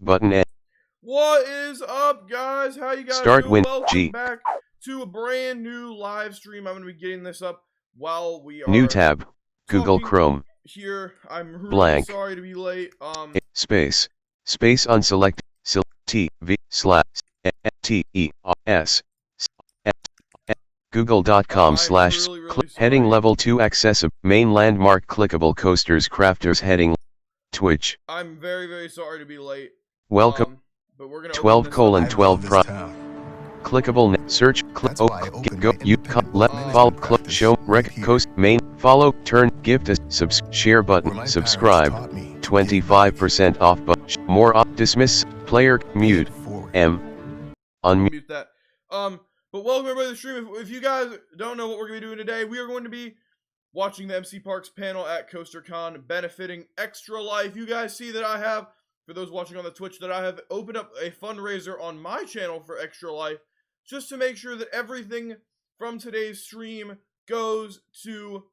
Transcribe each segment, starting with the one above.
Button N. What is up, guys? How you guys Start doing? win Welcome G. back to a brand new live stream. I'm going to be getting this up while we are New tab. Google talking Chrome. here. I'm really Blank. sorry to be late. Space. Space unselect. T V slash T E S. Google.com slash heading level 2 accessible main landmark clickable coasters crafters heading Twitch. I'm very sorry to be late. Welcome. But we're gonna 12:12 clickable search click go you left follow click show rec coast main follow turn give to share button subscribe 25% off but more off dismiss player mute unmute that. But welcome everybody to the stream. If you guys don't know what we're gonna be doing today, we are going to be watching the MC Parks panel at CoasterCon benefiting Extra Life. You guys see that I have, for those watching on the Twitch, that I have opened up a fundraiser on my channel for Extra Life, just to make sure that everything from today's stream goes to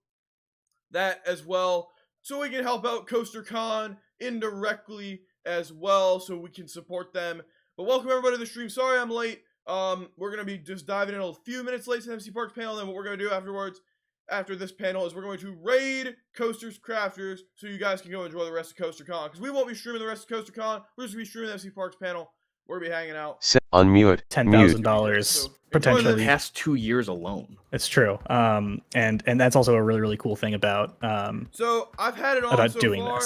that as well, so we can help out CoasterCon indirectly as well, so we can support them. But welcome everybody to the stream. Sorry I'm late. We're going to be just diving in a few minutes late to the MC Parks panel, and then what we're going to do afterwards, after this panel, is we're going to raid Coasters Crafters, so you guys can go enjoy the rest of CoasterCon, because we won't be streaming the rest of CoasterCon. We're just going to be streaming the MC Parks panel. We're going to be hanging out. Unmute. $10,000 potentially. The past 2 years alone. It's true. And that's also a really cool thing about so I've had it on about so doing far.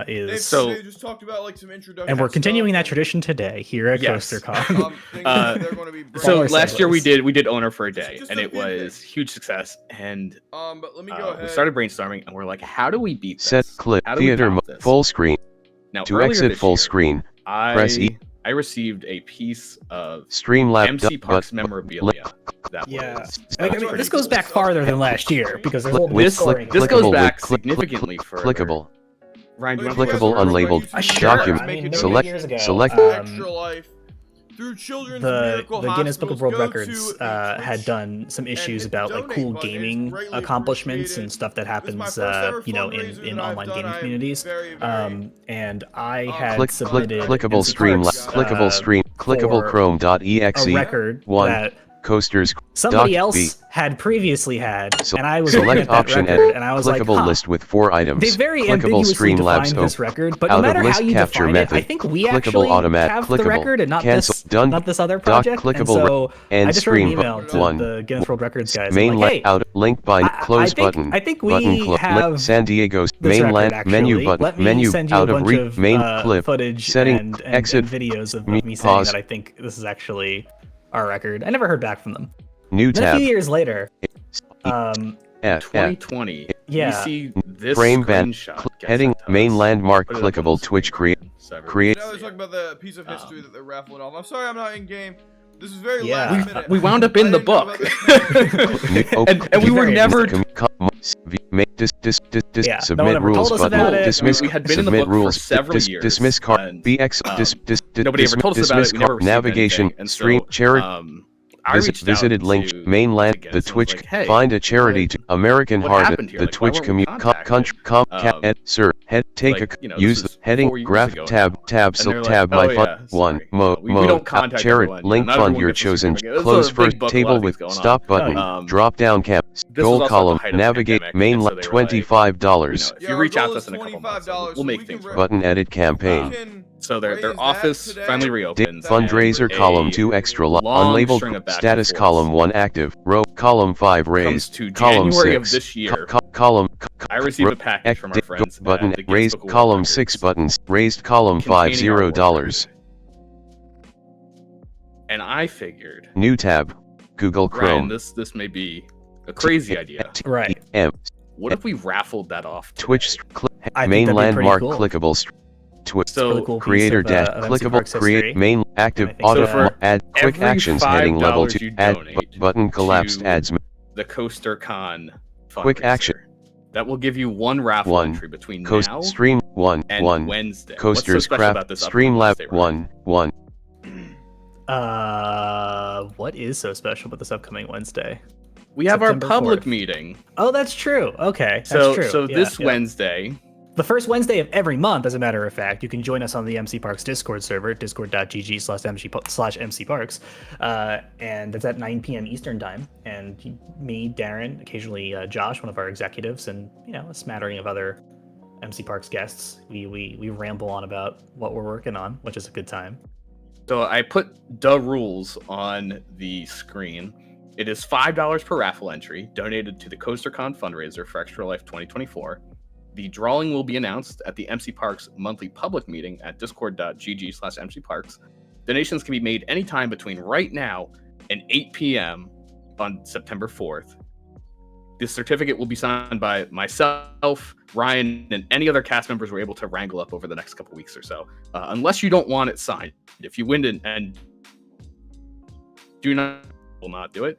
this They just talked about like some introduction, and we're continuing stuff. that tradition today here at CoasterCon. They're going to be So Our last year settlers. we did owner for a day, Just and a it few was things. huge success. And but let me go ahead. we started brainstorming, and we're like, how do we beat this? Set clip How do we theater top this? full screen Now, to earlier exit this full year, screen press E. I received a piece of Streamlabs MC Parks memorabilia. That Yeah. was I mean, this goes back farther than last year because there's a little This- story. this goes clickable back click- significantly further. clickable Ryan, do you Look, want you to guys clickable remember unlabeled when I used to document make it select years ago, select Extra Life through Children's the Miracle Guinness Book of World Hospitals, Records go to had Twitch done some issues hit about the like donate cool button. It's gaming greatly accomplishments appreciated. and stuff that This is happens, my first ever in fundraiser in that I've online done. gaming I'm communities. very And I had click submitted clickable MC stream Parks, clickable stream clickable for chrome.exe a record one that coasters somebody doc else B. had previously had, So- and I was looking select at that option record, N and I was like, clickable huh. list with 4 items They very clickable ambiguously defined Streamlabs this record, but no out of matter how list you capture define it, I method think we clickable actually automatic have the clickable record and not cancel this, done not this other doc project. And clickable so and I just wrote an stream email to one the Guinness World Records guys. main I'm like, hey, out link by close button I think button we have San Diego's this main record, land menu actually. button Let me menu send you out a of bunch of main clip footage setting and exit videos of me me saying pause that I think this is actually our record. I never heard back from them. new Then a tab few years later, F, 2020. Yeah. You see this frame band screenshot gets heading sent to main us. landmark Put it up on clickable the Twitch screen create so everyone create- can Now they're see talking it. about the piece of history that they're raffling off. I'm sorry I'm not in game. This is very Yeah. last minute. We wound up in I the didn't know book. about this. and we were Very never Yeah, no submit one ever rules told us button about it. dismiss We had been in the submit book for rules several years, dismiss car and, bx nobody ever told us about dismiss it. We never car received navigation anything. And so, stream charity I reached out visited link to mainland Guinness the and was Twitch like, hey, find a charity to American what Heart happened here? the Like, why Twitch weren't we community country contacted? sir head take Like, a you know, use this the was heading 4 years graph ago tab now. tab And so they're like, tab oh, my yeah, fund one sorry. mo We mo don't contact charity everyone. link Not fund everyone your gets this chosen certificate. This is close a big first book, a lot table of with things going stop on. button drop down cap This was goal also at the column height of the navigate pandemic, main and so they were like, $25 If Yeah, you our reach out goal to is us in a couple months, $25, we'll so make we things can work. button edit campaign We can So their raise that office today. finally reopens. fundraiser and column a 2 extra long unlabeled string of back and status forths column 1 active row column 5 comes raised to column January 6 of this year. column I received a package from our friends button at the Guinness raised Book of World column Records 6 buttons raised column 5 containing our $0 work dollars and I figured, new tab Google Ryan, Chrome this may be a crazy idea. Right. M What if we raffled that off? Twitch I think main that'd be pretty landmark cool. clickable Twitch So really cool piece creator of, dash of MC clickable Parks create history. main active And I think auto so for add quick every actions heading level $5 2 you add donate button collapsed to ads the CoasterCon Quick fundraiser, action. that will give you one raffle One. entry between coast now stream 1 and 1 Wednesday. coasters What's so special about craft this upcoming Streamlab Wednesday, Ryan? 1 What is so special about this upcoming Wednesday? We have our September public 4th. meeting. Oh, that's true. Okay, that's So true. so Yeah, this yeah. Wednesday, the first Wednesday of every month, as a matter of fact, you can join us on the MC Parks Discord server, discord.gg/MC Parks. And that's at 9 p.m. Eastern time. And me, Darren, occasionally Josh, one of our executives, and a smattering of other MC Parks guests, we ramble on about what we're working on, which is a good time. So I put the rules on the screen. It is $5 per raffle entry, donated to the CoasterCon fundraiser for Extra Life 2024. The drawing will be announced at the MC Parks monthly public meeting at discord.gg/MCParks. Donations can be made anytime between right now and 8 p.m. on September 4th. This certificate will be signed by myself, Ryan, and any other cast members we're able to wrangle up over the next couple weeks or so. Unless you don't want it signed. If you win it and will not do it.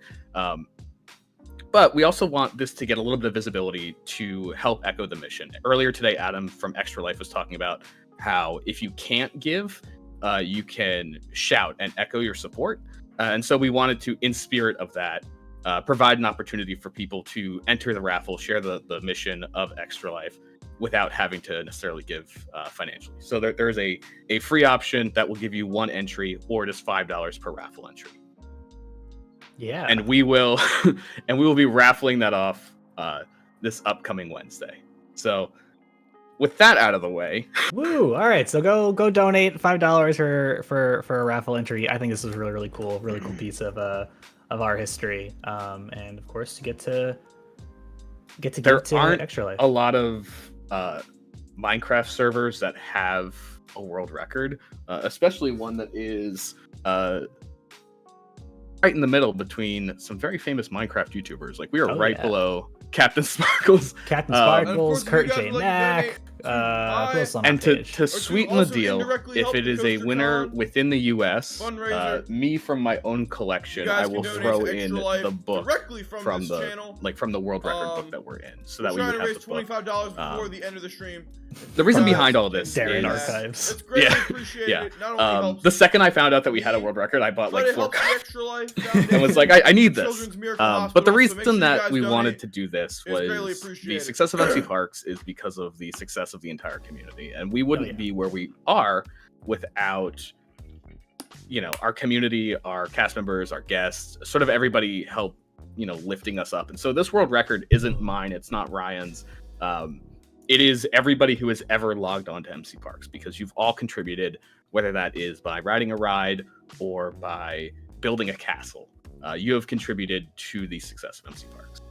But we also want this to get a little bit of visibility to help echo the mission. Earlier today, Adam from Extra Life was talking about how if you can't give, you can shout and echo your support. And so we wanted to, in spirit of that, provide an opportunity for people to enter the raffle, share the mission of Extra Life without having to necessarily give financially. So there's a free option that will give you one entry, or just $5 per raffle entry. Yeah. And we will be raffling that off this upcoming Wednesday. So with that out of the way. Woo! All right, so go donate $5 for a raffle entry. I think this is a really cool piece of our history. And of course, get to give to Extra Life. A lot of Minecraft servers that have a world record, especially one that is right in the middle between some very famous Minecraft YouTubers. Like we are below Captain Sparkles, Kurt J. Mack, and to sweeten the deal, if it is a winner within the US, me from my own collection, I will throw in the book from the world record book that we're in, so that we would have the book. $25 before the end of the stream. The reason behind all this Darren is Archives. It's greatly appreciated. Not only helps the second I found out that we had a world record, I bought like 4 Extra Life and was like, I need this. Children's Miracle But Hospital, the so reason make sure you that guys we donate. wanted to do this It's greatly was the appreciated. success of MC Parks is because of the success of the entire community, and we wouldn't be where we are without our community, our cast members, our guests, sort of everybody help lifting us up. And so this world record isn't mine, it's not Ryan's. It is everybody who has ever logged on to MC Parks, because you've all contributed, whether that is by riding a ride or by building a castle. You have contributed to the success of MC Parks.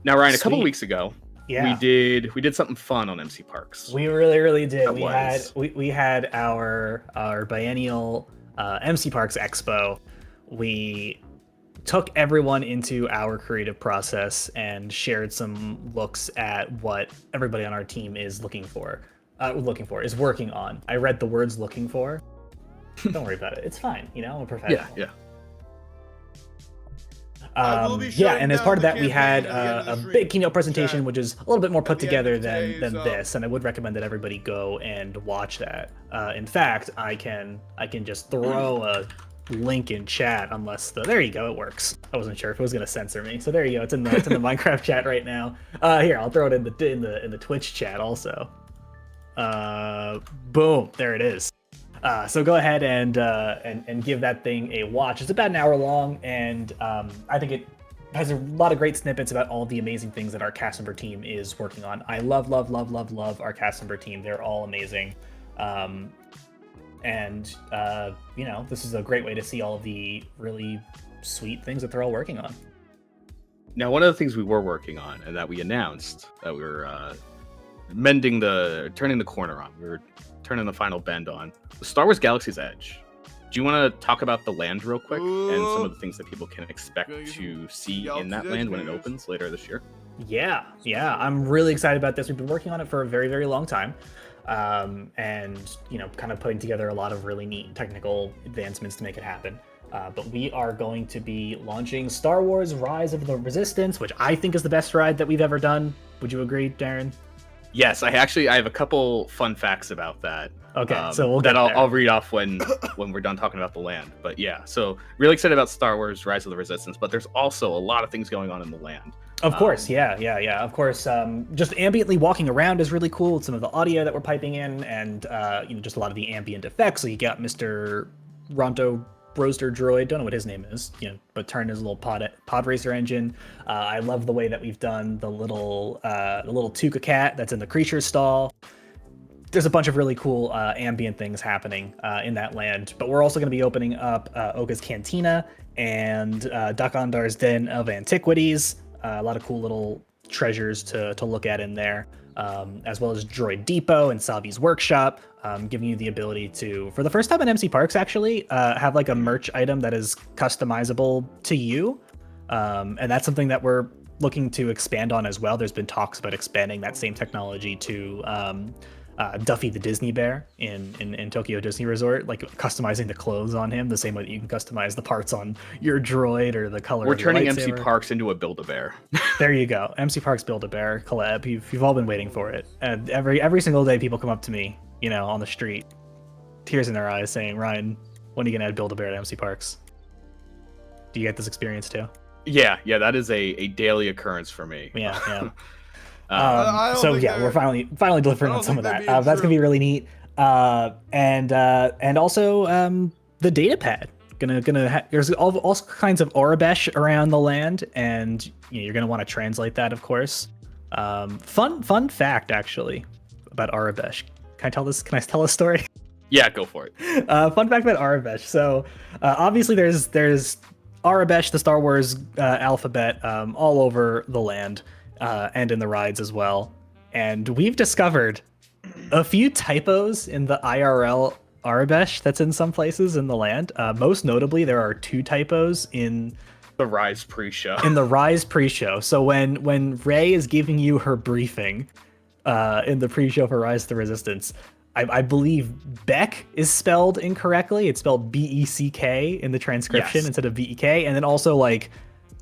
Now, Ryan, a couple weeks ago, we did something fun on MC Parks. We really did. We had our biennial MC Parks Expo. We took everyone into our creative process and shared some looks at what everybody on our team is working on. I read the words "looking for." Don't worry about it. It's fine. I'm a professional. Yeah. And as part of that, we had a big keynote presentation, which is a little bit more put together than this, and I would recommend that everybody go and watch that. In fact, I can just throw a link in chat, unless there you go, it works. I wasn't sure if it was gonna censor me, so there you go. It's in the Minecraft chat right now. Here, I'll throw it in the Twitch chat also. Boom, there it is. So go ahead and give that thing a watch. It's about an hour long, and I think it has a lot of great snippets about all the amazing things that our cast member team is working on. I love our cast member team. They're all amazing. This is a great way to see all of the really sweet things that they're all working on. Now, one of the things we were working on, and that we announced that we were turning the corner on, we were turning the final bend on, the Star Wars Galaxy's Edge. Do you want to talk about the land real quick and some of the things that people can expect to see in that land when it opens later this year? Yeah, I'm really excited about this. We've been working on it for a very, very long time. And kind of putting together a lot of really neat technical advancements to make it happen. But we are going to be launching Star Wars Rise of the Resistance, which I think is the best ride that we've ever done. Would you agree, Darren? Yes, I have a couple fun facts about that. Okay, so I'll read off when we're done talking about the land. But yeah, so really excited about Star Wars Rise of the Resistance, but there's also a lot of things going on in the land. Of course, yeah. Of course, just ambiently walking around is really cool with some of the audio that we're piping in, and just a lot of the ambient effects. So you got Mr. Ronto Roaster Droid, don't know what his name is, but turn his little pod racer engine. I love the way that we've done the little Tuca cat that's in the creature stall. There's a bunch of really cool ambient things happening in that land, but we're also going to be opening up Oka's Cantina and Dakandar's Den of Antiquities. A lot of cool little treasures to look at in there, as well as Droid Depot and Savi's Workshop, giving you the ability to, for the first time in MC Parks actually, have like a merch item that is customizable to you. And that's something that we're looking to expand on as well. There's been talks about expanding that same technology to Duffy the Disney Bear in Tokyo Disney Resort, like customizing the clothes on him the same way that you can customize the parts on your droid or the color. We're turning MC Parks into a Build-A-Bear. There you go, MC Parks Build-A-Bear collab. You've all been waiting for it, and every single day people come up to me, on the street, tears in their eyes, saying, "Ryan, when are you gonna add Build-A-Bear to MC Parks?" Do you get this experience too? Yeah, that is a daily occurrence for me. Yeah. We're finally delivering on some of that. That's gonna be really neat. And also the data pad. There's all kinds of Aurebesh around the land, and you're gonna want to translate that, of course. Fun fact actually about Aurebesh. Can I tell a story? Yeah, go for it. Fun fact about Aurebesh. So obviously there's Aurebesh, the Star Wars alphabet, all over the land. And in the rides as well. And we've discovered a few typos in the IRL Aurebesh that's in some places in the land. Most notably, there are 2 typos in the Rise pre-show. So when Rey is giving you her briefing in the pre-show for Rise of the Resistance, I believe Beck is spelled incorrectly. It's spelled B-E-C-K in the transcription instead of B-E-K. And then also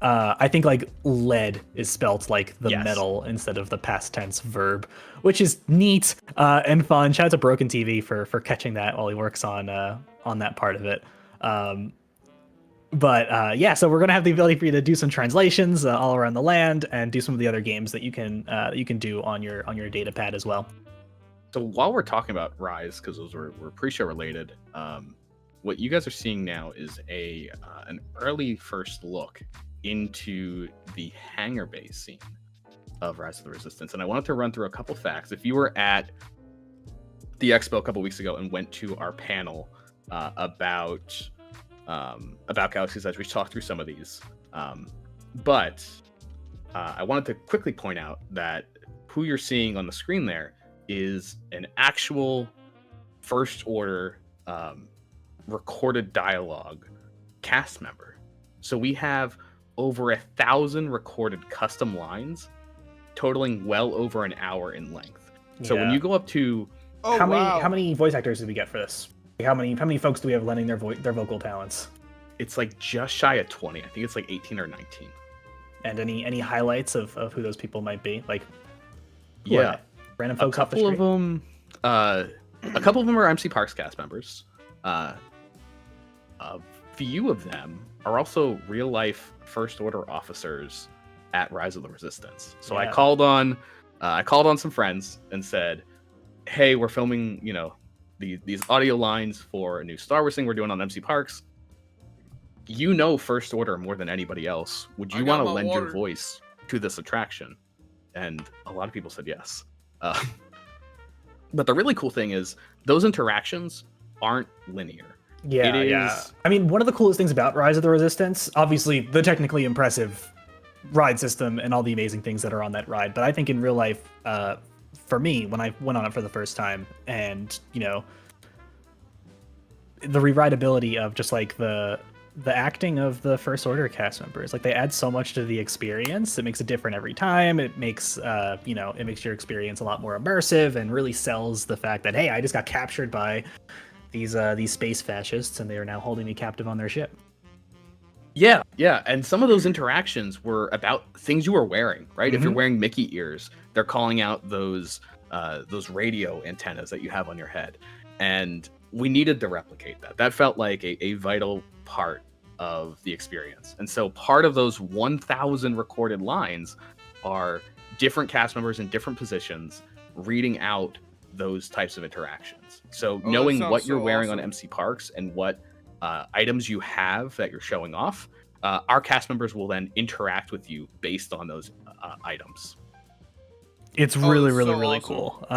I think lead is spelt like the metal instead of the past tense verb, which is neat and fun. Shout out to Broken TV for catching that while he works on that part of it. So we're gonna have the ability for you to do some translations all around the land and do some of the other games that you can do on your data pad as well. So while we're talking about Rise, because those were pre-show related, what you guys are seeing now is an early first look into the hangar base scene of Rise of the Resistance. And I wanted to run through a couple facts. If you were at the expo a couple weeks ago and went to our panel about Galaxy's Edge, we talked through some of these. But I wanted to quickly point out that who you're seeing on the screen there is an actual First Order recorded dialogue cast member. So we have over 1,000 recorded custom lines, totaling well over an hour in length. So when you go up to how many voice actors did we get for this? How many folks do we have lending their vocal talents? It's just shy of 20. I think it's 18 or 19. And any highlights of who those people might be? Random folks off the street. A couple of them are MC Parks cast members. A few of them are also real life First Order officers at Rise of the Resistance. So I called on some friends and said, "Hey, we're filming, these audio lines for a new Star Wars thing we're doing on MC Parks. First Order more than anybody else. Would you want to lend your voice to this attraction?" And a lot of people said yes. But the really cool thing is those interactions aren't linear. Yeah. I mean, one of the coolest things about Rise of the Resistance, obviously the technically impressive ride system and all the amazing things that are on that ride. But I think in real life, for me, when I went on it for the first time and, the rewritability of just the acting of the First Order cast members, they add so much to the experience. It makes it different every time. It makes it makes your experience a lot more immersive and really sells the fact that, hey, I just got captured by these space fascists and they are now holding me captive on their ship. Yeah, and some of those interactions were about things you were wearing, right? Mm-hmm. If you're wearing Mickey ears, they're calling out those radio antennas that you have on your head, and we needed to replicate that. That felt like a vital part of the experience. And so part of those 1,000 recorded lines are different cast members in different positions reading out those types of interactions. So knowing what you're wearing on MC Parks and what items you have that you're showing off, our cast members will then interact with you based on those items. It's really cool.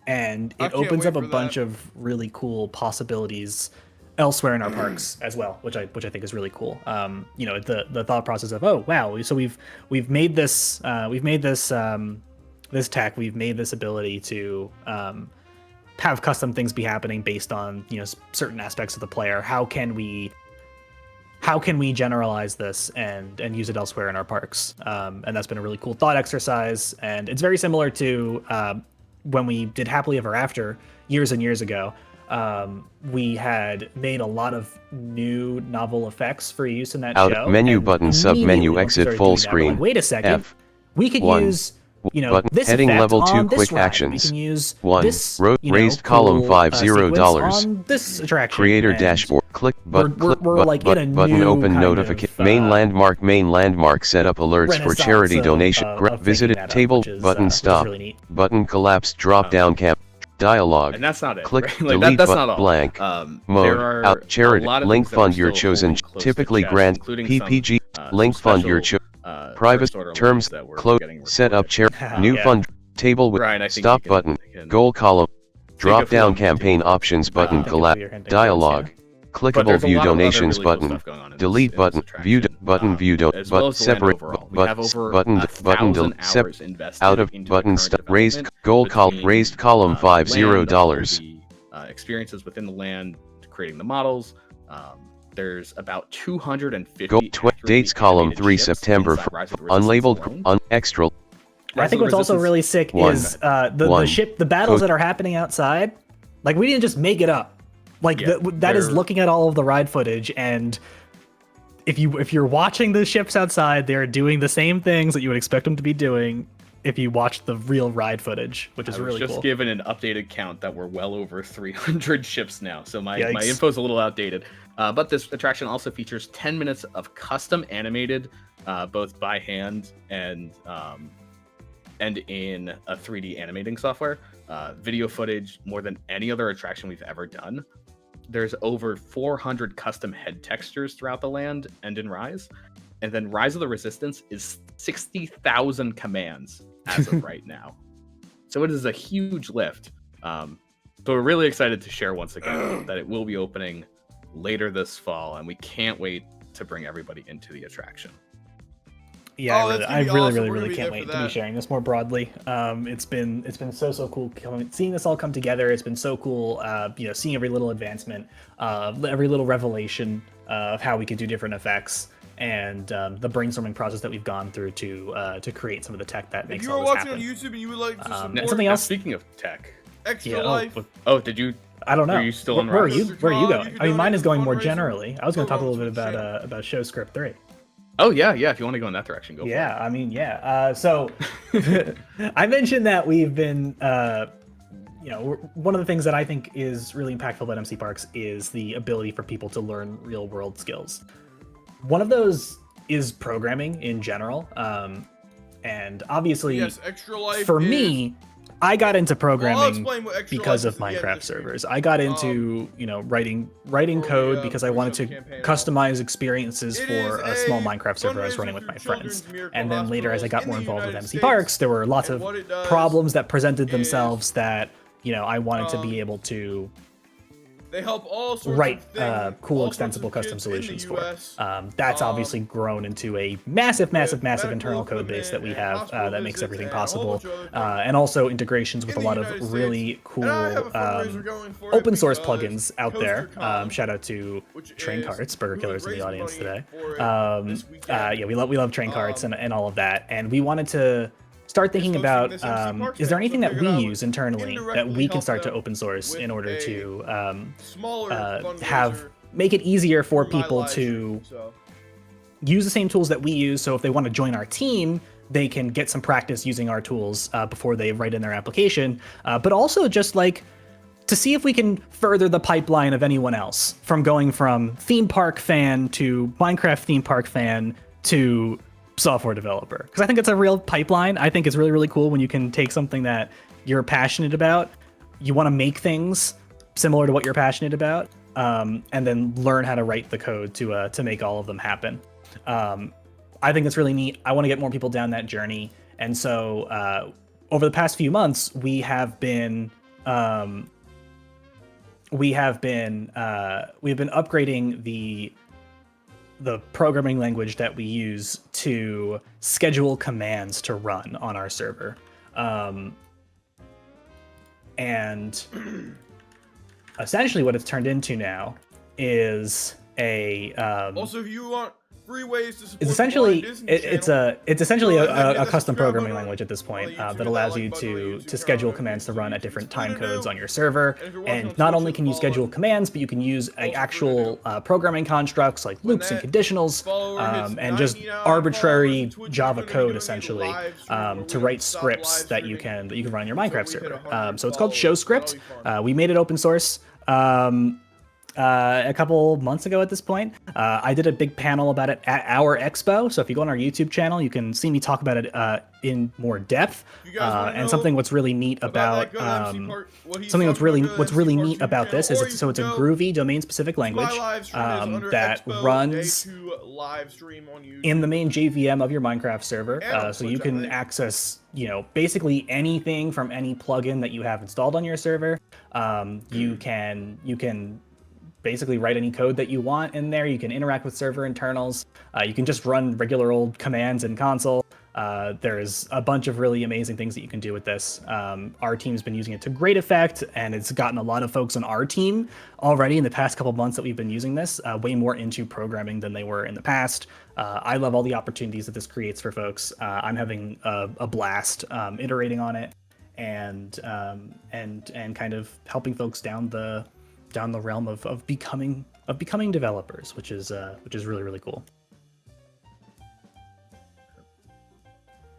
And it opens up a bunch of really cool possibilities elsewhere in our parks as well, which I think is really cool. You know, the thought process of, oh wow, so we've made this this tech, we've made this ability to have custom things be happening based on, you know, certain aspects of the player. How can we generalize this and use it elsewhere in our parks? And that's been a really cool thought exercise. And it's very similar to when we did Happily Ever After years and years ago. We had made a lot of new novel effects for use in that show. Menu button, sub-menu, exit, full screen. Like, wait a second. We could use, you know, button, this heading effect level 2 on quick this ride. actions. We can use 1. this, Raised column cool, $50. on this attraction. Creator and dashboard. Click button. we're like in a Button new open kind notification. of, Main landmark set up alerts for renaissance charity donation. of Visited thinking that up, table. which is, Button which is stop. really neat. Button collapse. Drop down camp. Dialogue. And that's not it. Click right? Like, delete that's button not all. blank. There Mode are out charity a lot of link things that are fund your still chosen holding close to typically the chest, grant including PPG some, link some fund your special, private first order terms lines that were close getting set up recorded. chair new Yeah. fund table with Ryan, I think stop you button can goal column drop a few down of them campaign too. options button I think collapse you're hinting dialogue towards, But clickable there's a view lot of other donations really cool button stuff going on in delete this button view attraction, button view as well as the land separate overall. We have over button 1,000 hours invested out of into the button current raised development goal column between, raised column land, $50. the experiences within the land, creating the models. There's about 250 Go accurately dates column animated 3 ships September inside for Rise of the Resistance unlabeled alone. extra. I think what's also really sick is the battles that are happening outside. Like, we didn't just make it up. Like, that is looking at all of the ride footage, and if you're watching the ships outside, they're doing the same things that you would expect them to be doing if you watch the real ride footage, which is really cool. I was just given an updated count that we're well over 300 ships now, so my Yikes. info's a little outdated. But this attraction also features 10 minutes of custom animated, both by hand and in a 3D animating software, video footage, more than any other attraction we've ever done. There's over 400 custom head textures throughout the land and in Rise. And then Rise of the Resistance is 60,000 commands as of right now. So it is a huge lift. So we're really excited to share once again that it will be opening later this fall, and we can't wait to bring everybody into the attraction. Yeah, I really We're can't wait to be sharing this more broadly. It's been so cool seeing this all come together. It's been so cool, seeing every little advancement, every little revelation of how we could do different effects, and the brainstorming process that we've gone through to create some of the tech that makes all this happen. If you were watching on YouTube and you would like to support something else. Speaking of tech, Extra Life. Did you? I don't know. Are you still on Where are Rise? you? Where are you going? I mean, mine is going more generally. I was going to talk a little bit about Show Script 3. Oh yeah. If you want to go in that direction, go. Yeah, for it. I mean, yeah. So I mentioned that we've been, one of the things that I think is really impactful about MC Parks is the ability for people to learn real world skills. One of those is programming in general, and obviously, yes, Extra Life for me, I got into programming because Life of Minecraft servers. I got into, writing code because I wanted to customize experiences for a small Minecraft server I was running with my friends. And then later, as I got more involved with MC Parks, there were lots of problems that presented themselves that, I wanted to be able to they help all sorts write of things, cool extensible custom solutions for. US. That's obviously grown into a massive internal code base that we have that makes everything possible, and also integrations with a lot of really cool open source plugins out there. Shout out to Train Carts, Burger Killers in the audience today. We love Train Carts and all of that, and we wanted to start thinking about, is there anything that we use internally that we can start to open source in order to make it easier for people to use the same tools that we use. So if they want to join our team, they can get some practice using our tools before they write in their application. But also just like to see if we can further the pipeline of anyone else from going from theme park fan to Minecraft theme park fan to software developer. Because I think it's a real pipeline. I think it's really, really cool when you can take something that you're passionate about, you want to make things similar to what you're passionate about, and then learn how to write the code to make all of them happen. I think it's really neat. I want to get more people down that journey. And so over the past few months, we've been upgrading the programming language that we use to schedule commands to run on our server. And essentially what it's turned into now is a also, if you want free ways to support it's essentially Disney it's essentially channel, a custom subscribe programming button language at this point on the YouTube, that allows that you like button on the to YouTube schedule channel, commands to run at different time Twitter codes do. on your server. And if you're watching And on not Twitch, only can you follow schedule it. commands, but you can use Also actual programming constructs like loops and that conditionals, follower hits and just 99 arbitrary followers on Twitch, Java we're gonna be code doing a essentially live stream where to we write stop scripts live that you streaming. can run on your Minecraft we hit server. 100 So it's called followers, so that'll ShowScript. be fun. We made it open source a couple months ago at this point. I did a big panel about it at our expo. So if you go on our YouTube channel, you can see me talk about it in more depth. If you guys wanna And know something what's really neat about that, go to MC Park- what he's something talking about, what's go to really MC neat Park's about YouTube this channel, is or so it's a you can groovy domain specific language My live stream is under that Expo runs Day 2 live stream on YouTube. in the main JVM of your Minecraft server. And on So Twitch, you I can think. access, basically anything from any plugin that you have installed on your server. You can basically write any code that you want in there. You can interact with server internals. You can just run regular old commands in console. There's a bunch of really amazing things that you can do with this. Our team's been using it to great effect, and it's gotten a lot of folks on our team already in the past couple months that we've been using this, way more into programming than they were in the past. I love all the opportunities that this creates for folks. I'm having a blast iterating on it and kind of helping folks down the realm of becoming developers, which is really, really cool.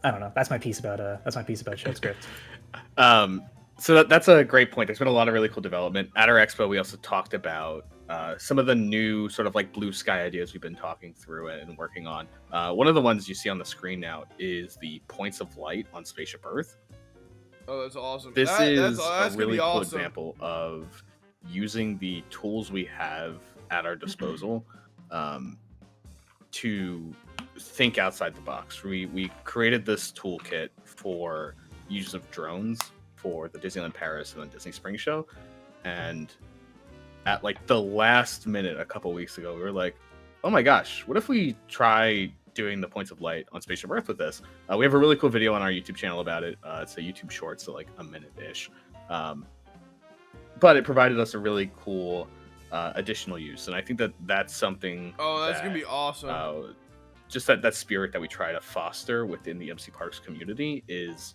I don't know. That's my piece about ShowScript. So that's a great point. There's been a lot of really cool development at our expo. We also talked about some of the new sort of like blue sky ideas we've been talking through and working on. One of the ones you see on the screen now is the points of light on Spaceship Earth. Oh, that's awesome. This is that's a really gonna be cool awesome. example of using the tools we have at our disposal to think outside the box. We created this toolkit for use of drones for the Disneyland Paris and the Disney Spring Show, and at like the last minute a couple weeks ago, we were like, oh my gosh, what if we try doing the points of light on Spaceship Earth with this? We have a really cool video on our YouTube channel about it. It's a YouTube short, so like a minute-ish. But it provided us a really cool additional use, and I think that's something. Oh, that's gonna be awesome. Just that spirit that we try to foster within the MC Parks community is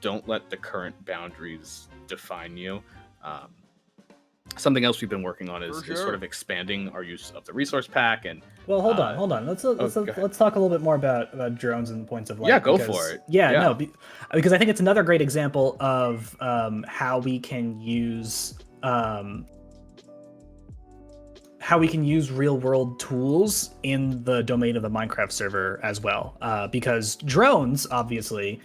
don't let the current boundaries define you. Something else we've been working on is sort of expanding our use of the resource pack. And well, hold on. Let's talk a little bit more about drones and points of light. Yeah, go for it. Yeah. Because I think it's another great example of how we can use real world tools in the domain of the Minecraft server as well. Because drones, obviously,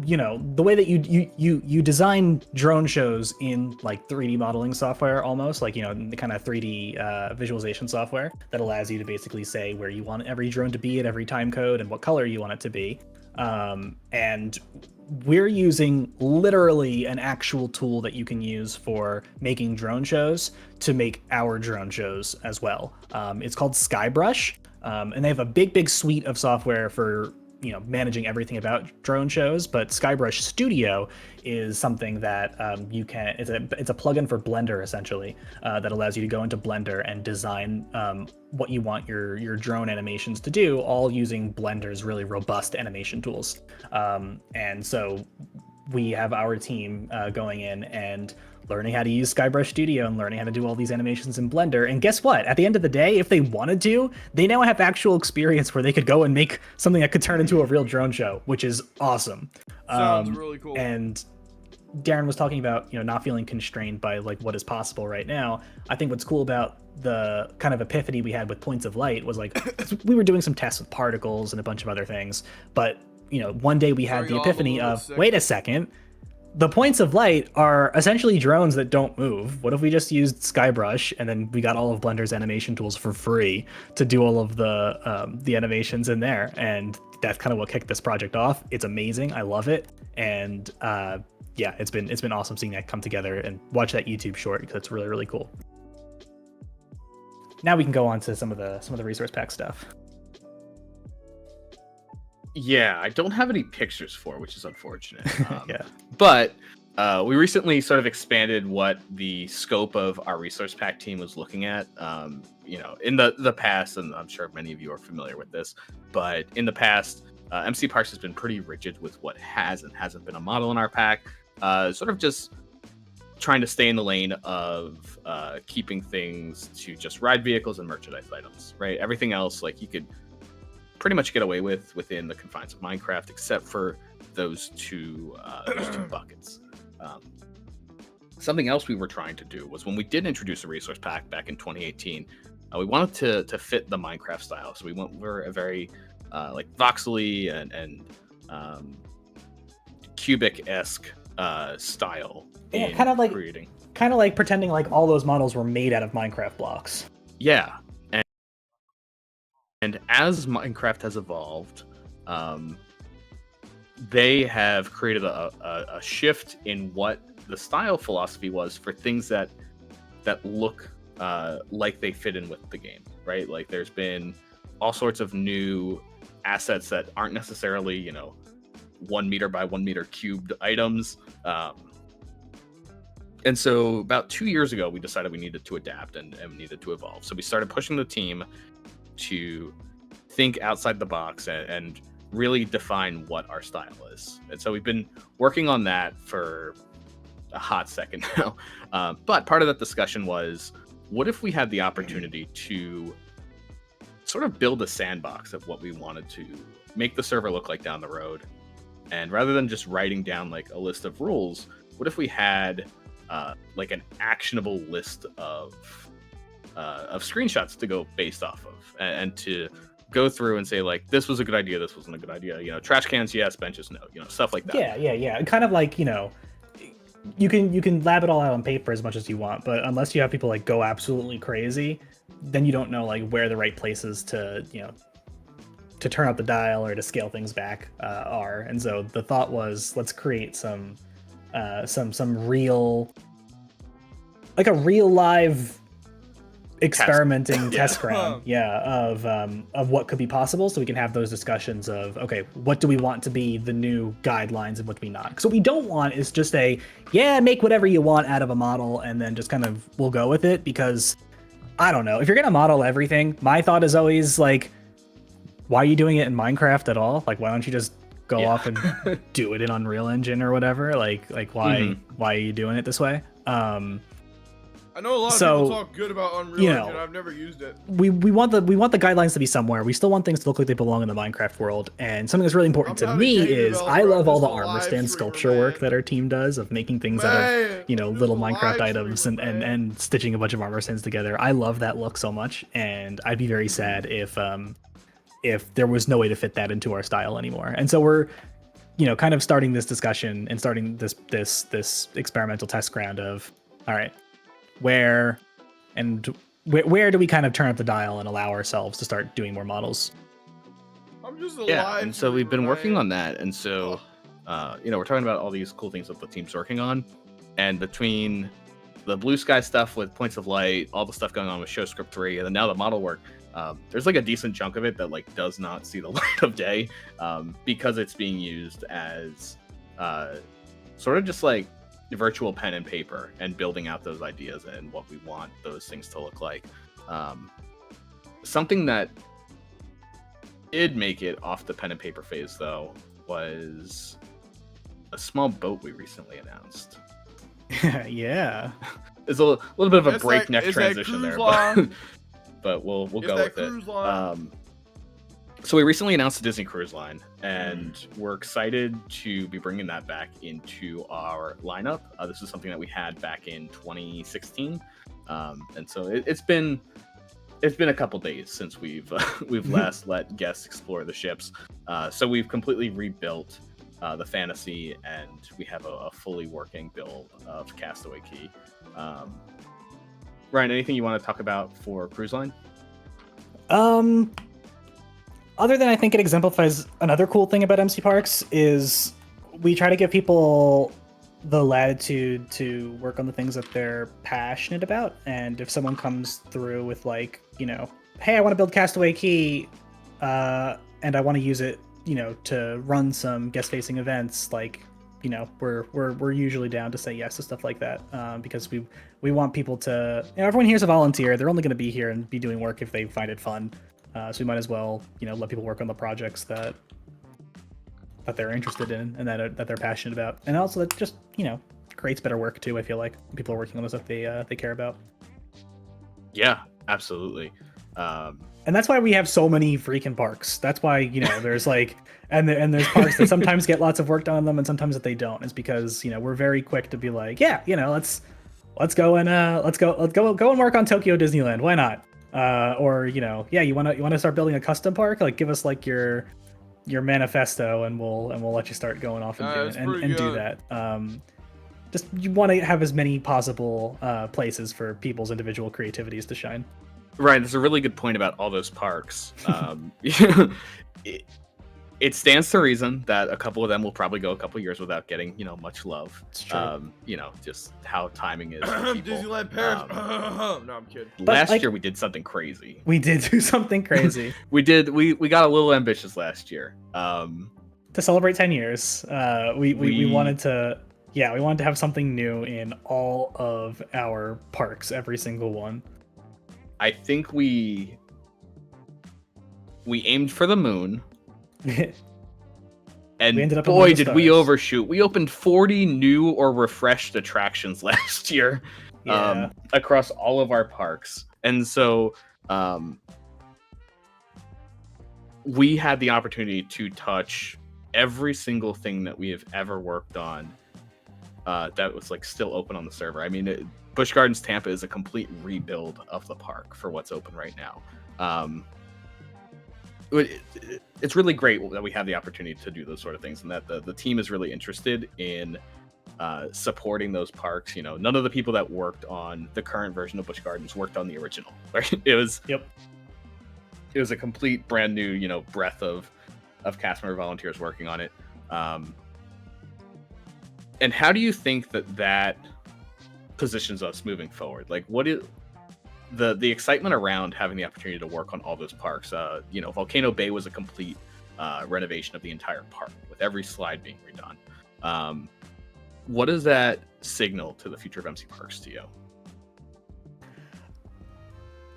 the way that you design drone shows in like 3D modeling software, almost like, the kind of 3D visualization software that allows you to basically say where you want every drone to be at every time code and what color you want it to be. And we're using literally an actual tool that you can use for making drone shows to make our drone shows as well. It's called SkyBrush, and they have a big suite of software for managing everything about drone shows, but SkyBrush Studio is something that it's a plugin for Blender essentially, that allows you to go into Blender and design what you want your drone animations to do, all using Blender's really robust animation tools. And so we have our team going in and learning how to use SkyBrush Studio and learning how to do all these animations in Blender. And guess what? At the end of the day, if they wanted to, they now have actual experience where they could go and make something that could turn into a real drone show, which is awesome. Sounds really cool. And Darren was talking about, not feeling constrained by like what is possible right now. I think what's cool about the kind of epiphany we had with Points of Light was like we were doing some tests with particles and a bunch of other things, but one day we had the epiphany of, wait a second, the Points of Light are essentially drones that don't move. What if we just used Skybrush and then we got all of Blender's animation tools for free to do all of the animations in there? And that's kind of what kicked this project off. It's amazing. I love it. And yeah, it's been awesome seeing that come together, and watch that YouTube short because it's really, really cool. Now we can go on to some of the resource pack stuff. Yeah, I don't have any pictures for, which is unfortunate. Yeah. But we recently sort of expanded what the scope of our resource pack team was looking at. In the past, and I'm sure many of you are familiar with this, but in the past, MC Parks has been pretty rigid with what has and hasn't been a model in our pack. Sort of just trying to stay in the lane of keeping things to just ride vehicles and merchandise items, right? Everything else, like, you could pretty much get away with within the confines of Minecraft, except for those two buckets. Something else we were trying to do was, when we did introduce a resource pack back in 2018, we wanted to fit the Minecraft style. So we went for a very like voxely and cubic-esque style. Yeah, kind of like pretending like all those models were made out of Minecraft blocks. Yeah. And as Minecraft has evolved, they have created a shift in what the style philosophy was for things that look like they fit in with the game, right? Like, there's been all sorts of new assets that aren't necessarily, 1 meter by 1 meter cubed items. And so about 2 years ago, we decided we needed to adapt and needed to evolve. So we started pushing the team to think outside the box and really define what our style is. And so we've been working on that for a hot second now. But part of that discussion was, what if we had the opportunity to sort of build a sandbox of what we wanted to make the server look like down the road? And rather than just writing down like a list of rules, what if we had like an actionable list of screenshots to go based off of, and to go through and say, like, this was a good idea, this wasn't a good idea, trash cans yes, benches no, stuff like that. Yeah, kind of like, you can lab it all out on paper as much as you want, but unless you have people like go absolutely crazy, then you don't know like where the right places to to turn up the dial or to scale things back are. And so the thought was, let's create some real, like a real live experimenting test ground, of what could be possible, so we can have those discussions of, okay, what do we want to be the new guidelines and what do we not? Because what we don't want is just make whatever you want out of a model and then just kind of we'll go with it, because I don't know, if you're gonna model everything, my thought is always like, why are you doing it in Minecraft at all? Like, why don't you just go off and do it in Unreal Engine or whatever? Like why are you doing it this way? I know a lot of people talk good about Unreal Engine. I've never used it. We want the guidelines to be somewhere. We still want things to look like they belong in the Minecraft world. And something that's really important to me is I love all the armor stand sculpture work that our team does of making things out of little Minecraft items and stitching a bunch of armor stands together. I love that look so much, and I'd be very sad if there was no way to fit that into our style anymore. And so we're kind of starting this discussion and starting this experimental test ground of, all right, where do we kind of turn up the dial and allow ourselves to start doing more models? I'm just alive. Yeah, and so we've been working on that, and so we're talking about all these cool things that the team's working on, and between the Blue Sky stuff with Points of Light, all the stuff going on with ShowScript 3, and then now the model work, there's like a decent chunk of it that like does not see the light of day, because it's being used as sort of just like virtual pen and paper and building out those ideas and what we want those things to look like. Something that did make it off the pen and paper phase, though, was a small boat we recently announced. Yeah. It's a little bit of a breakneck transition there, but we'll go with it. So we recently announced the Disney Cruise Line, and we're excited to be bringing that back into our lineup. This is something that we had back in 2016, and so it's been a couple days since we've last let guests explore the ships. So we've completely rebuilt the Fantasy, and we have a fully working build of Castaway Cay. Ryan, anything you want to talk about for Cruise Line? Other than I think it exemplifies another cool thing about MC Parks is we try to give people the latitude to work on the things that they're passionate about. And if someone comes through with like, hey, I want to build Castaway Cay, and I want to use it, to run some guest-facing events, like, we're usually down to say yes to stuff like that, because we want people to. Everyone here's a volunteer. They're only going to be here and be doing work if they find it fun. So we might as well, let people work on the projects that they're interested in and that they're passionate about, and also that just creates better work too. I feel like people are working on the stuff they care about. Yeah, absolutely. And that's why we have so many freaking parks. That's why there's like and there's parks that sometimes get lots of work done on them and sometimes that they don't. It's because we're very quick to be like, yeah, let's go and go and work on Tokyo Disneyland. Why not? Or yeah, you want to start building a custom park? Like give us like your manifesto and we'll let you start going off and do that. Just you want to have as many possible places for people's individual creativities to shine. Right, there's a really good point about all those parks. It stands to reason that a couple of them will probably go a couple years without getting, much love. It's true. Just how timing is for people. Disneyland Paris. No, I'm kidding. Last year we did something crazy. We did do something crazy. We got a little ambitious last year. To celebrate 10 years, we wanted to have something new in all of our parks, every single one. I think we aimed for the moon. And boy, did we overshoot. We opened 40 new or refreshed attractions last year, across all of our parks. And so we had the opportunity to touch every single thing that we have ever worked on that was like still open on the server. I mean, Busch Gardens Tampa is a complete rebuild of the park for what's open right now. It's really great that we have the opportunity to do those sort of things, and that the team is really interested in supporting those parks. None of the people that worked on the current version of Busch Gardens worked on the original. Right? It was a complete brand new breadth of cast member volunteers working on it. And how do you think that positions us moving forward? Like, what is the excitement around having the opportunity to work on all those parks? Volcano Bay was a complete renovation of the entire park with every slide being redone. What does that signal to the future of MC Parks to you?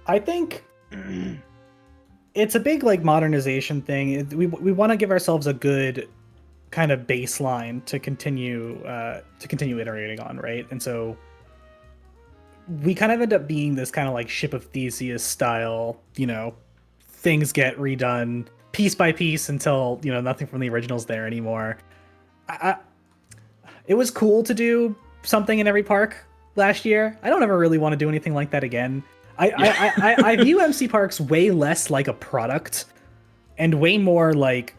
I think it's a big like modernization thing. We want to give ourselves a good kind of baseline to continue iterating on, right? And so we kind of end up being this kind of like Ship of Theseus style, things get redone piece by piece until, nothing from the original's there anymore. It was cool to do something in every park last year. I don't ever really want to do anything like that again. I view MC Parks way less like a product and way more like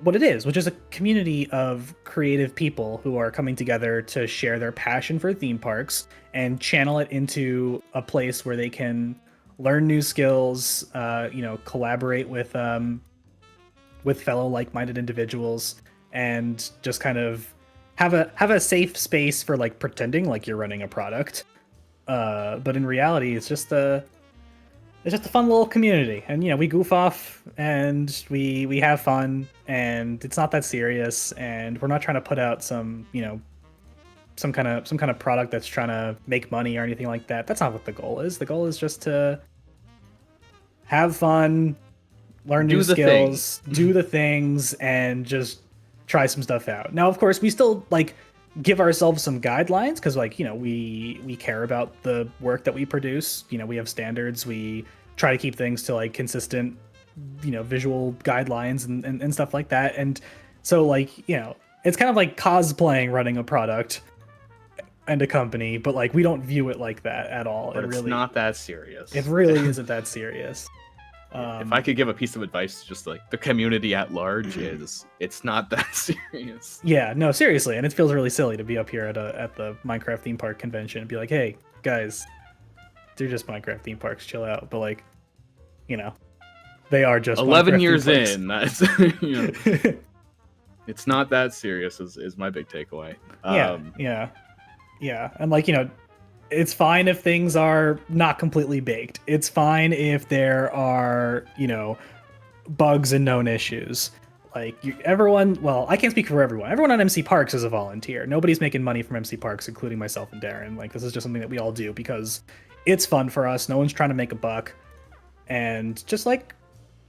what it is, which is a community of creative people who are coming together to share their passion for theme parks and channel it into a place where they can learn new skills, collaborate with fellow like-minded individuals, and just kind of have a safe space for like pretending like you're running a product. But in reality, it's just a fun little community, and we goof off and we have fun, and it's not that serious, and we're not trying to put out some kind of product that's trying to make money or anything like that. That's not what the goal is. The goal is just to have fun, learn new skills, do the things, and just try some stuff out. Now, of course, we still like give ourselves some guidelines because we care about the work that we produce. We have standards. We try to keep things to like consistent visual guidelines and stuff like that. And so like, it's kind of like cosplaying running a product and a company, but like we don't view it like that at all. But it's not that serious. It really isn't that serious. If I could give a piece of advice to just like the community at large, it's not that serious. Yeah, no, seriously, and it feels really silly to be up here at the Minecraft theme park convention and be like, hey guys, they're just Minecraft theme parks, chill out. But like, they are just 11 Minecraft years theme parks. in. That's, it's not that serious is my big takeaway. Yeah, and like it's fine if things are not completely baked. It's fine if there are, bugs and known issues. Like everyone, well, I can't speak for everyone. Everyone on MC Parks is a volunteer. Nobody's making money from MC Parks, including myself and Darren. Like this is just something that we all do because it's fun for us. No one's trying to make a buck. And just like,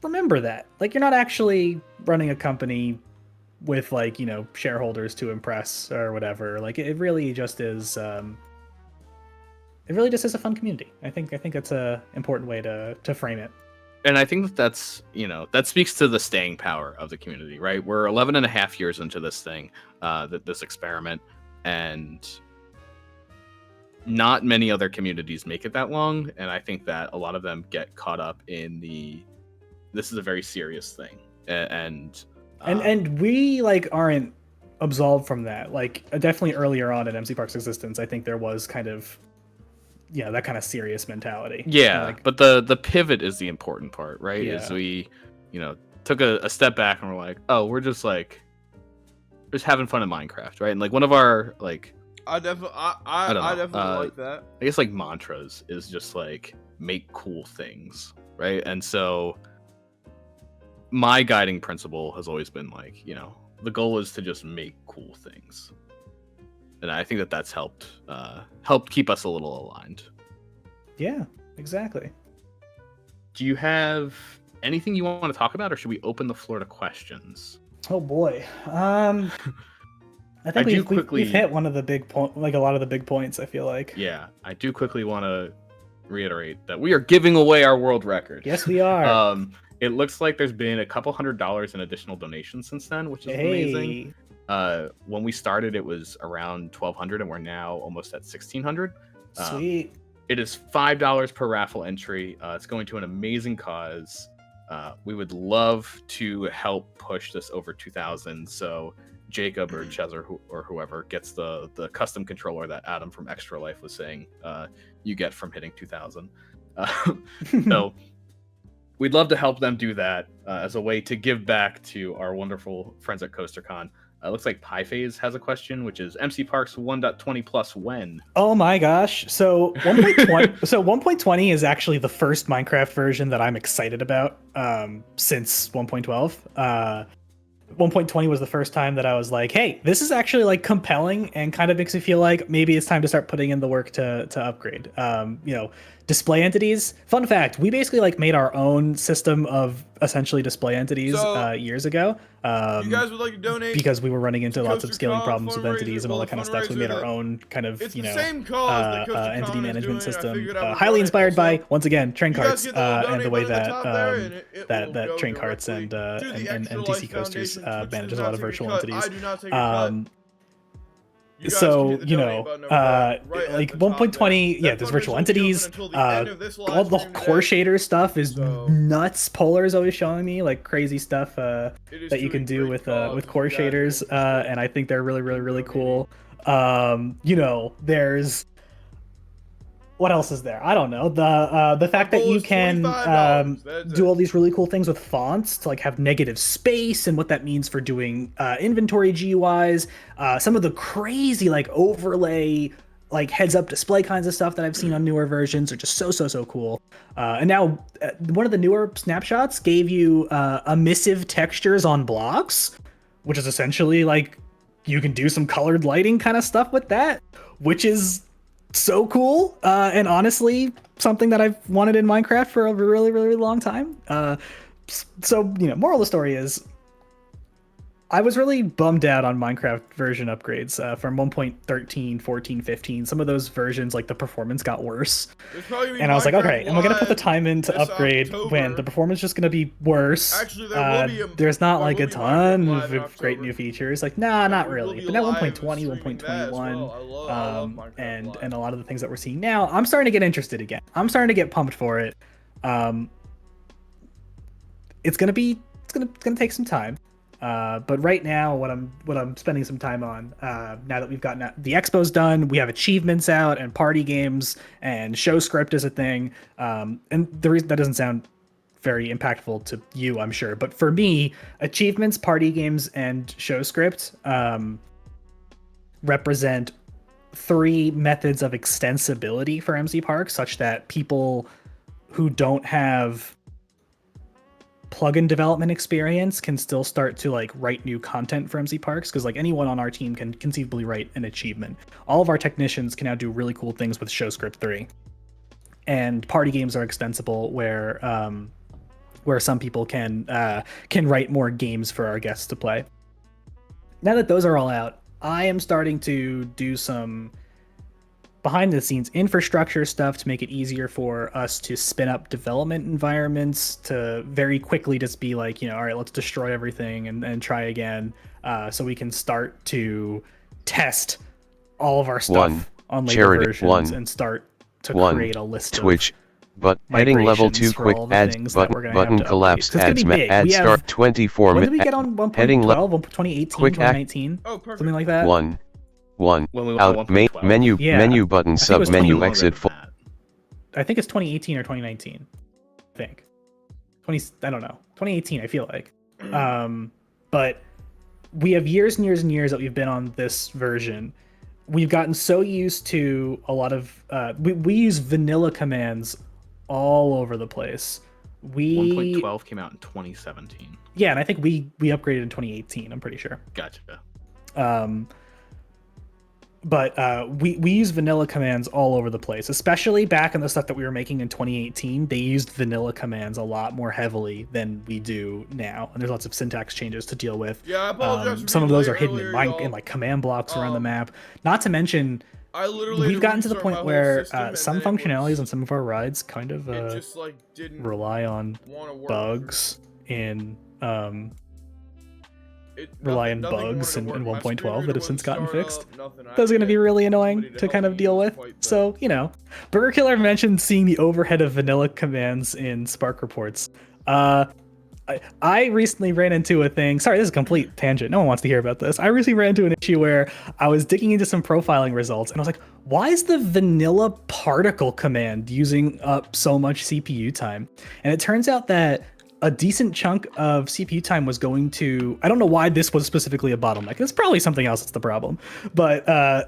remember that. Like you're not actually running a company with like, shareholders to impress or whatever. Like it really just is, it really just is a fun community. I think that's a important way to frame it. And I think that's, that speaks to the staying power of the community, right? We're 11 and a half years into this thing, this experiment, and not many other communities make it that long. And I think that a lot of them get caught up in this is a very serious thing. And we like aren't absolved from that. Like definitely earlier on in MC Park's existence, I think there was kind of, that kind of serious mentality. Yeah, like, but the pivot is the important part, right? Yeah. Is we, took a step back and we're like, oh, we're just having fun in Minecraft, right? And like one of our like, I definitely like that. I guess like mantras is just like make cool things, right? And so my guiding principle has always been like, the goal is to just make cool things. And I think that's helped keep us a little aligned. Yeah, exactly. Do you have anything you want to talk about, or should we open the floor to questions? Oh boy, I think we've hit one of the big like a lot of the big points. I feel like. Yeah, I do quickly want to reiterate that we are giving away our world record. Yes, we are. It looks like there's been a couple $100 in additional donations since then, which is amazing. When we started, it was around 1,200, and we're now almost at 1,600. Sweet. It is $5 per raffle entry. It's going to an amazing cause. We would love to help push this over 2,000. So Jacob or Ches or whoever gets the custom controller that Adam from Extra Life was saying you get from hitting 2,000. So we'd love to help them do that as a way to give back to our wonderful friends at CoasterCon. It looks like PiePhase has a question, which is MC Parks 1.20 plus when? Oh my gosh. So 1.20 so 1.20 is actually the first Minecraft version that I'm excited about since 1.12. 1.20 was the first time that I was like, hey, this is actually like compelling and kind of makes me feel like maybe it's time to start putting in the work to upgrade. Display entities. Fun fact, we basically like made our own system of essentially display entities years ago. You guys would like to donate because we were running into lots of scaling problems with entities and all that kind of stuff. So we made our own kind of entity management system, highly inspired by once again train carts and the way that train carts and TC coasters manages a lot of virtual entities. So like 1.20, there's virtual entities. All the core shader stuff is nuts. Polar is always showing me like crazy stuff that you can do with core shaders, and I think they're really, really, really cool. There's what else is there? I don't know. The fact that you can do all these really cool things with fonts to like have negative space and what that means for doing inventory GUIs. Some of the crazy like overlay, like heads up display kinds of stuff that I've seen on newer versions are just so cool. And now one of the newer snapshots gave you emissive textures on blocks, which is essentially like you can do some colored lighting kind of stuff with that, which is so cool, and honestly something that I've wanted in Minecraft for a really, really long time. So moral of the story is I was really bummed out on Minecraft version upgrades from 1.13, 14, 15. Some of those versions, like the performance got worse. And I was like, okay, am I going to put the time in to upgrade when the performance is just going to be worse? Actually, there's not like a ton of great new features. Like, nah, not really. But now 1.20, 1.21, and a lot of the things that we're seeing now, I'm starting to get interested again. I'm starting to get pumped for it. It's gonna take some time. But right now, what I'm spending some time on, now that we've gotten the expo's done, we have achievements out and party games and show script is a thing. And the reason that doesn't sound very impactful to you, I'm sure, but for me, achievements, party games, and show script represent 3 methods of extensibility for MC Park, such that people who don't have plugin development experience can still start to like write new content for MC Parks, because like anyone on our team can conceivably write an achievement. All of our technicians can now do really cool things with ShowScript 3, and party games are extensible where some people can write more games for our guests to play. Now that those are all out, I am starting to do some behind the scenes infrastructure stuff to make it easier for us to spin up development environments, to very quickly just be like, all right, let's destroy everything and try again, so we can start to test all of our stuff on later versions and start to create a list Twitch, of but heading level 2 quick adds button collapse adds add start 24 minutes. When did we get on 1.12, 2018, quick 2019? Oh, perfect. Something like that? One out menu button sub menu exit full. I think it's 2018 or 2019. I think 20. I don't know. 2018. I feel like. But we have years and years and years that we've been on this version. We've gotten so used to a lot of we use vanilla commands all over the place. 1.12 came out in 2017. Yeah, and I think we upgraded in 2018. I'm pretty sure. Gotcha. But we use vanilla commands all over the place, especially back in the stuff that we were making in 2018. They used vanilla commands a lot more heavily than we do now, and there's lots of syntax changes to deal with. Yeah, I apologize for some of those are hidden earlier, in like command blocks around the map. Not to mention, we've gotten to the point where some functionalities on some of our rides kind of just, like, didn't rely on bugs in bugs in 1.12 that have since gotten fixed. Those are going to be really annoying to kind of deal with. So, Burger Killer mentioned seeing the overhead of vanilla commands in Spark reports. I recently ran into a thing. Sorry, this is a complete tangent. No one wants to hear about this. I recently ran into an issue where I was digging into some profiling results, and I was like, why is the vanilla particle command using up so much CPU time? And it turns out that a decent chunk of CPU time was going to, I don't know why this was specifically a bottleneck. It's probably something else that's the problem. But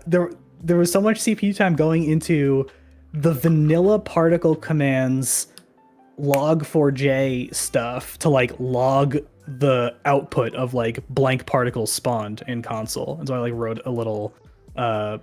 there was so much CPU time going into the vanilla particle commands log4j stuff to like log the output of like blank particles spawned in console. And so I like wrote a little, the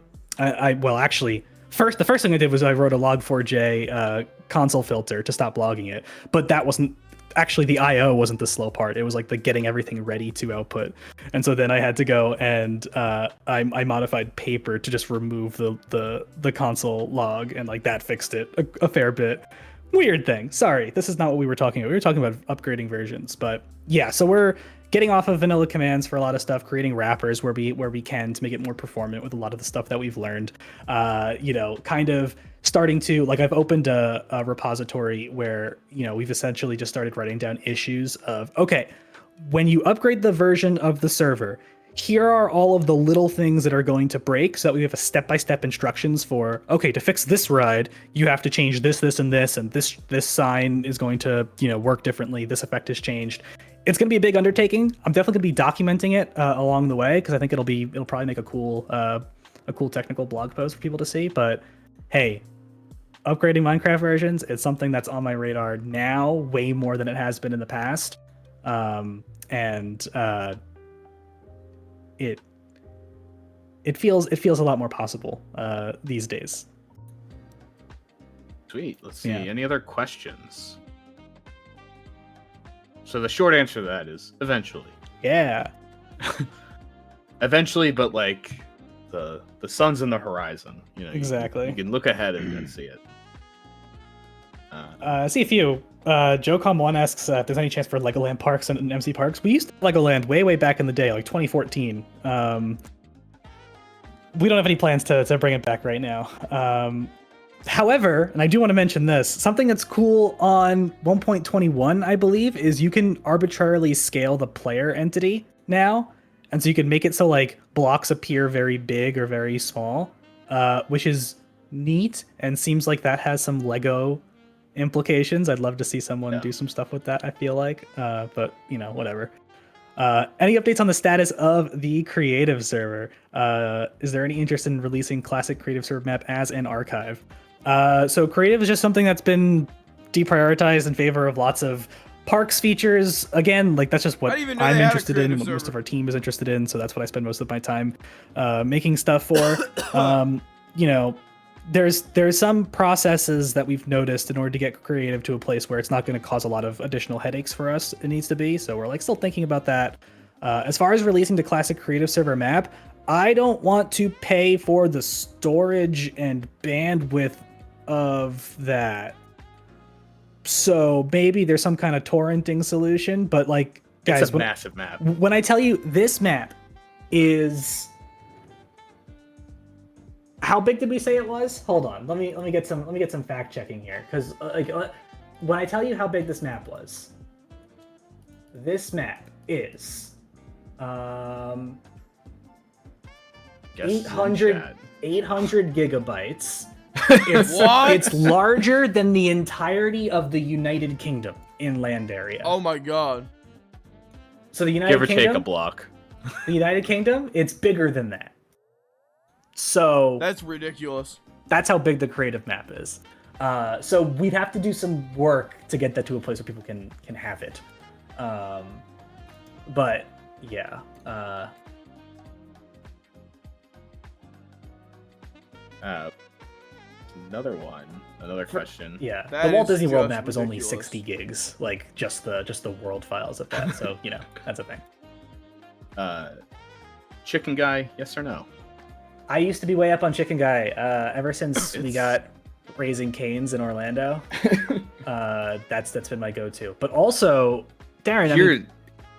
first thing I did was I wrote a log4j console filter to stop logging it. But that wasn't, actually the IO wasn't the slow part. It was like the getting everything ready to output. And so then I had to go and I modified paper to just remove the console log, and like that fixed it a fair bit. Weird thing. Sorry, this is not what we were talking about. We were talking about upgrading versions, but yeah, so we're getting off of vanilla commands for a lot of stuff, creating wrappers where we can to make it more performant with a lot of the stuff that we've learned. Kind of starting to, like, I've opened a repository where, we've essentially just started writing down issues of, okay, when you upgrade the version of the server, here are all of the little things that are going to break, so that we have a step-by-step instructions for, okay, to fix this ride, you have to change this, and this sign is going to, work differently, this effect is changed. It's going to be a big undertaking. I'm definitely going to be documenting it along the way, because I think it'll probably make a cool technical blog post for people to see. But hey, upgrading Minecraft versions is something that's on my radar now, way more than it has been in the past. It feels a lot more possible these days. Sweet. Let's see. Any other questions? So the short answer to that is eventually. Yeah. Eventually, but like the sun's in the horizon. You know, Exactly. You can look ahead and see it. I see a few. JoeCom1 asks if there's any chance for Legoland Parks and MC Parks. We used to have Legoland way back in the day, like 2014. We don't have any plans to bring it back right now. However, and I do want to mention this, something that's cool on 1.21, I believe, is you can arbitrarily scale the player entity now. And so you can make it so like blocks appear very big or very small, which is neat and seems like that has some Lego implications. I'd love to see someone do some stuff with that, I feel like. But, you know, whatever. Any updates on the status of the creative server? Is there any interest in releasing classic creative server map as an archive? So creative is just something that's been deprioritized in favor of lots of parks features. Again, like that's just what I'm interested in, what most of our team is interested in, so that's what I spend most of my time making stuff for. You know, there's some processes that we've noticed in order to get creative to a place where it's not going to cause a lot of additional headaches for us. It needs to be, so we're like still thinking about that. As far as releasing the classic creative server map, I don't want to pay for the storage and bandwidth of that. So maybe there's some kind of torrenting solution, but like, guys, it's a massive map. When I tell you this map is, how big did we say it was? Hold on, let me get some fact checking here, because when I tell you how big this map was, this map is 800 gigabytes. It's larger than the entirety of the United Kingdom in land area. Oh my god. So the United Kingdom, give or take a block. The United Kingdom, it's bigger than that. So that's ridiculous. That's how big the creative map is. So we'd have to do some work to get that to a place where people can have it. But yeah. Another question. Yeah, the Walt Disney World map is only 60 gigs, like just the world files of that. So you know that's a thing. Chicken Guy, yes or no? I used to be way up on Chicken Guy ever since we got Raising Cane's in Orlando. That's been my go-to. But also, Darren,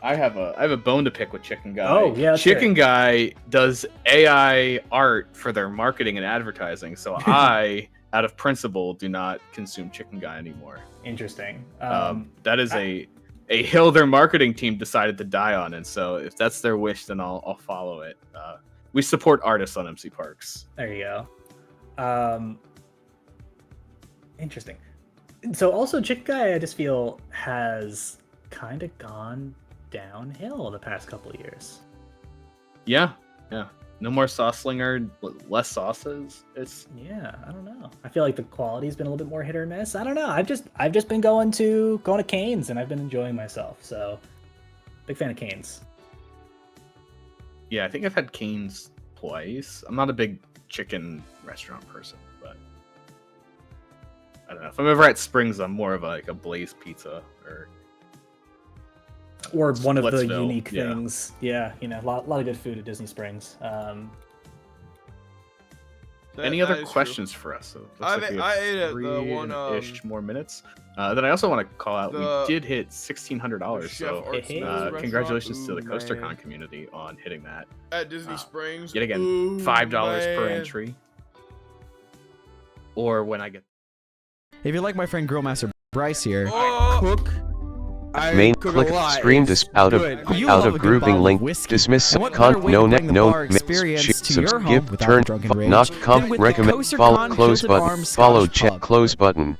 I have a bone to pick with Chicken Guy. Oh yeah, Chicken Guy does AI art for their marketing and advertising, so I, out of principle, do not consume Chicken Guy anymore. Interesting. That is a hill their marketing team decided to die on, and so if that's their wish, then I'll follow it. We support artists on MC Parks. There you go. Interesting. So also, Chicken Guy, I just feel has kind of gone downhill the past couple of years. Yeah. No more sauce slinger, less sauces. I don't know. I feel like the quality's been a little bit more hit or miss. I don't know. I've just been going to Cane's and I've been enjoying myself. So big fan of Cane's. Yeah, I think I've had Cane's twice. I'm not a big chicken restaurant person, but I don't know. If I'm ever at Springs, I'm more of a Blaze Pizza or one of the unique things. Yeah, you know, a lot of good food at Disney Springs. Any other questions for us? So I ate at the one ish more minutes. Then I also want to call out, we did hit $1,600. So congratulations to the CoasterCon community on hitting that at Disney Springs. Yet again, $5 per entry. Or when I get. If you like my friend Grillmaster Bryce here, I cook. Main click stream out of grouping link dismiss con no net no give turn not comp recommend follow close button follow chat close button.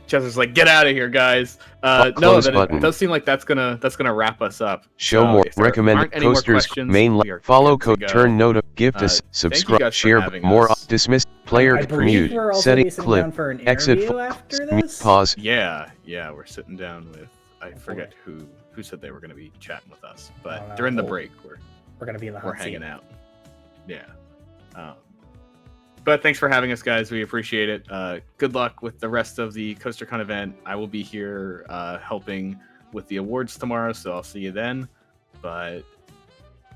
Chester's like, get out of here, guys. No, it does seem like that's gonna wrap us up. Show more recommended coasters main follow code turn note gift us subscribe share more dismiss player mute setting clip exit pause. Yeah, we're sitting down with I forget who said they were gonna be chatting with us, but during the break we're gonna be in the hot seat. Hanging out. Yeah. But thanks for having us, guys. We appreciate it. Good luck with the rest of the CoasterCon event. I will be here helping with the awards tomorrow, so I'll see you then. But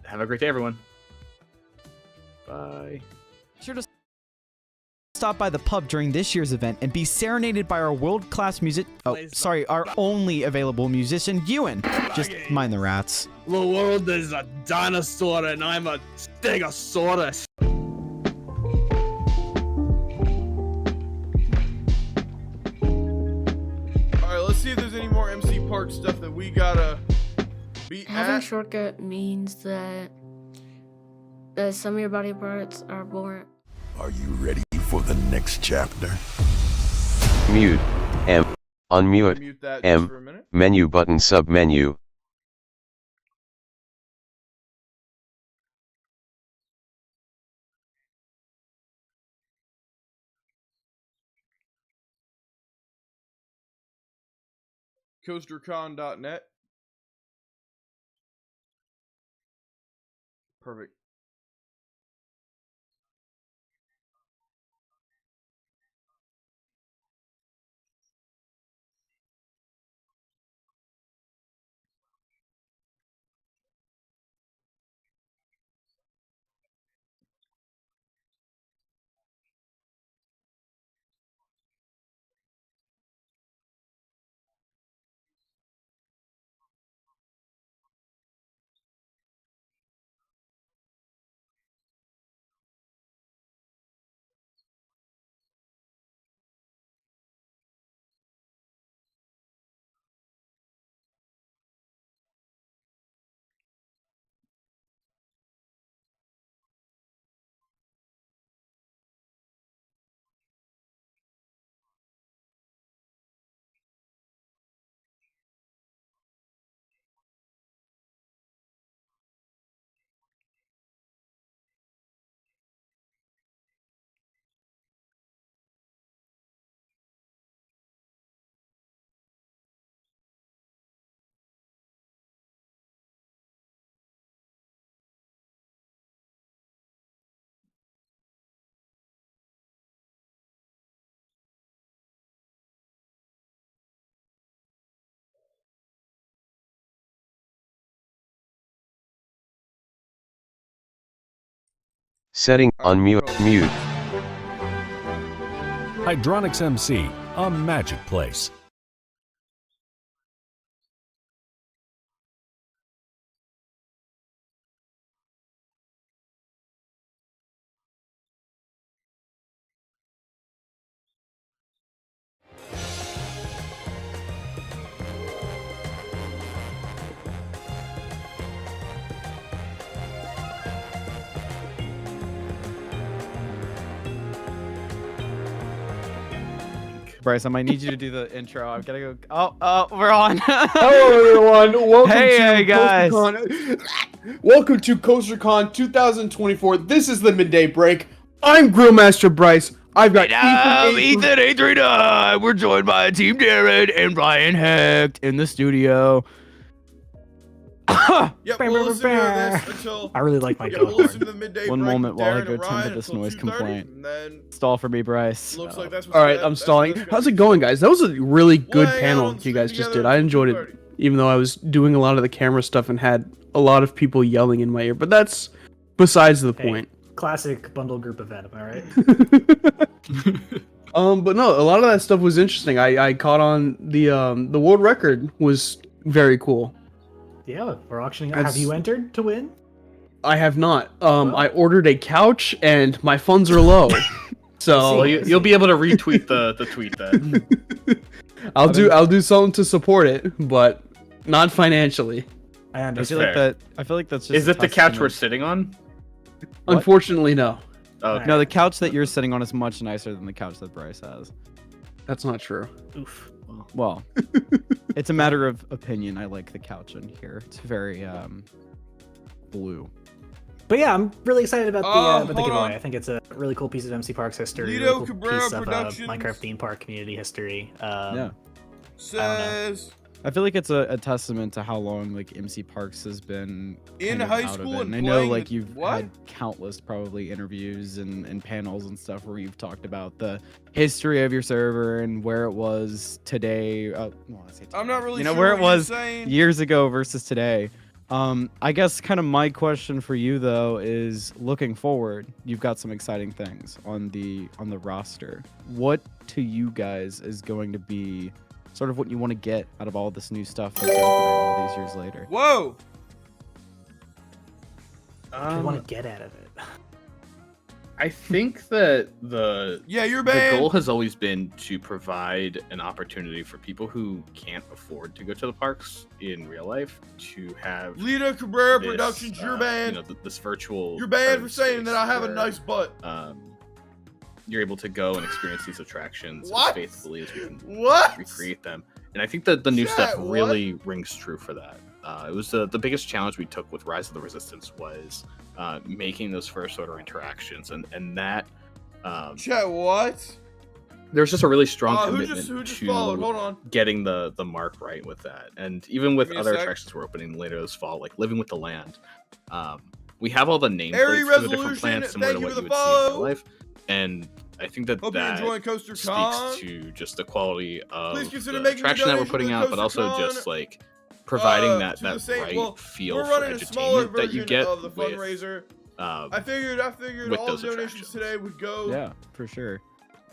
have a great day, everyone. Bye. Sure to stop by the pub during this year's event and be serenaded by our world-class our only available musician, Ewan. Just mind the rats. The world is a dinosaur and I'm a stegosaurus. Alright, let's see if there's any more MC Park stuff that we gotta be Having at. shortcut means that some of your body parts are born. Are you ready for the next chapter? Mute. M. Unmute. Mute that just M. for a minute. Menu button sub-menu. CoasterCon.net. Perfect. Setting unmute. Mute. Hydronics MC, a magic place. Bryce, I might need you to do the intro. I've got to go. Oh, we're on. Hello, everyone. Welcome Hey, to guys. Welcome to CoasterCon 2024. This is the midday break. I'm Grillmaster Bryce. I've got Ethan. A39. We're joined by Team Darren and Brian Hecht in the studio. Yep, we'll listen to this until... I really like my Yeah, we'll go listen to the midday One break moment with while I Darren go and tend to Ryan this until noise 2:30, complaint. and then Stall for me, Bryce. looks like that's All right, I'm stalling. How's it going, guys? That was a really good hang panel on, you guys stream just together did. I until enjoyed 2:30. it, even though I was doing a lot of the camera stuff and had a lot of people yelling in my ear. But that's besides the Hey, point. classic bundle group event, am I right? But no, a lot of that stuff was interesting. I caught on the world record was very cool. Yeah, we're auctioning. That's- Have you entered to win? I have not. I ordered a couch and my funds are low. So Well, you'll be able to retweet the tweet then. I'll do something to support it, but not financially. I I understand. feel like fair. that. I feel like that's just. Is a it the couch testament- we're sitting on? What? Unfortunately, no. Oh, okay. No, the couch that you're sitting on is much nicer than the couch that Bryce has. That's not true. Oof. Well, it's a matter of opinion. I like the couch in here. It's very blue. But yeah, I'm really excited about the hold giveaway. on. I think it's a really cool piece of MC Park's history, Lido really cool Cabrera piece of Productions. Minecraft theme park community history. Yeah. Says I feel like it's a testament to how long like MC Parks has been In kind of high out of school it. and I know playing like the- you've what? had countless probably interviews and panels and stuff where you've talked about the history of your server and where it was today. Well, I say today. I'm not really You know sure where what it was you're saying. years ago versus today. I guess kind of my question for you though is looking forward. You've got some exciting things on the roster. What to you guys is going to be sort of what you want to get out of all this new stuff that's opening all these years later? Whoa! What do you want to get out of it? I think that the You're the banned. goal has always been to provide an opportunity for people who can't afford to go to the parks in real life to have Lita Cabrera this, Productions, you're banned. This virtual. You're banned for space saying that I have a where, nice butt. You're able to go and experience these attractions What? as faithfully as we can What? recreate them. And I think that the new stuff Chat, what? really rings true for that. It was the biggest challenge we took with Rise of the Resistance was making those first order interactions, and that Chat, what? there's just a really strong Who commitment just followed? Hold to on. getting the mark right with that. And even with Give me a other sec. attractions we're opening later this fall, like Living with the Land, we have all the nameplates Airy for the different Resolution, plants similar thank to you what for you the would see in real follow. life. And I think that Hope you're that enjoying Coaster speaks Con. to just the quality of Please consider the making a attraction that we're donation putting to out, but Coaster also Con, just like providing that to the same- right well, feel We're for running a smaller entertainment that you version get of the with, fundraiser. I figured with all those the donations attractions. today would go Yeah, for sure.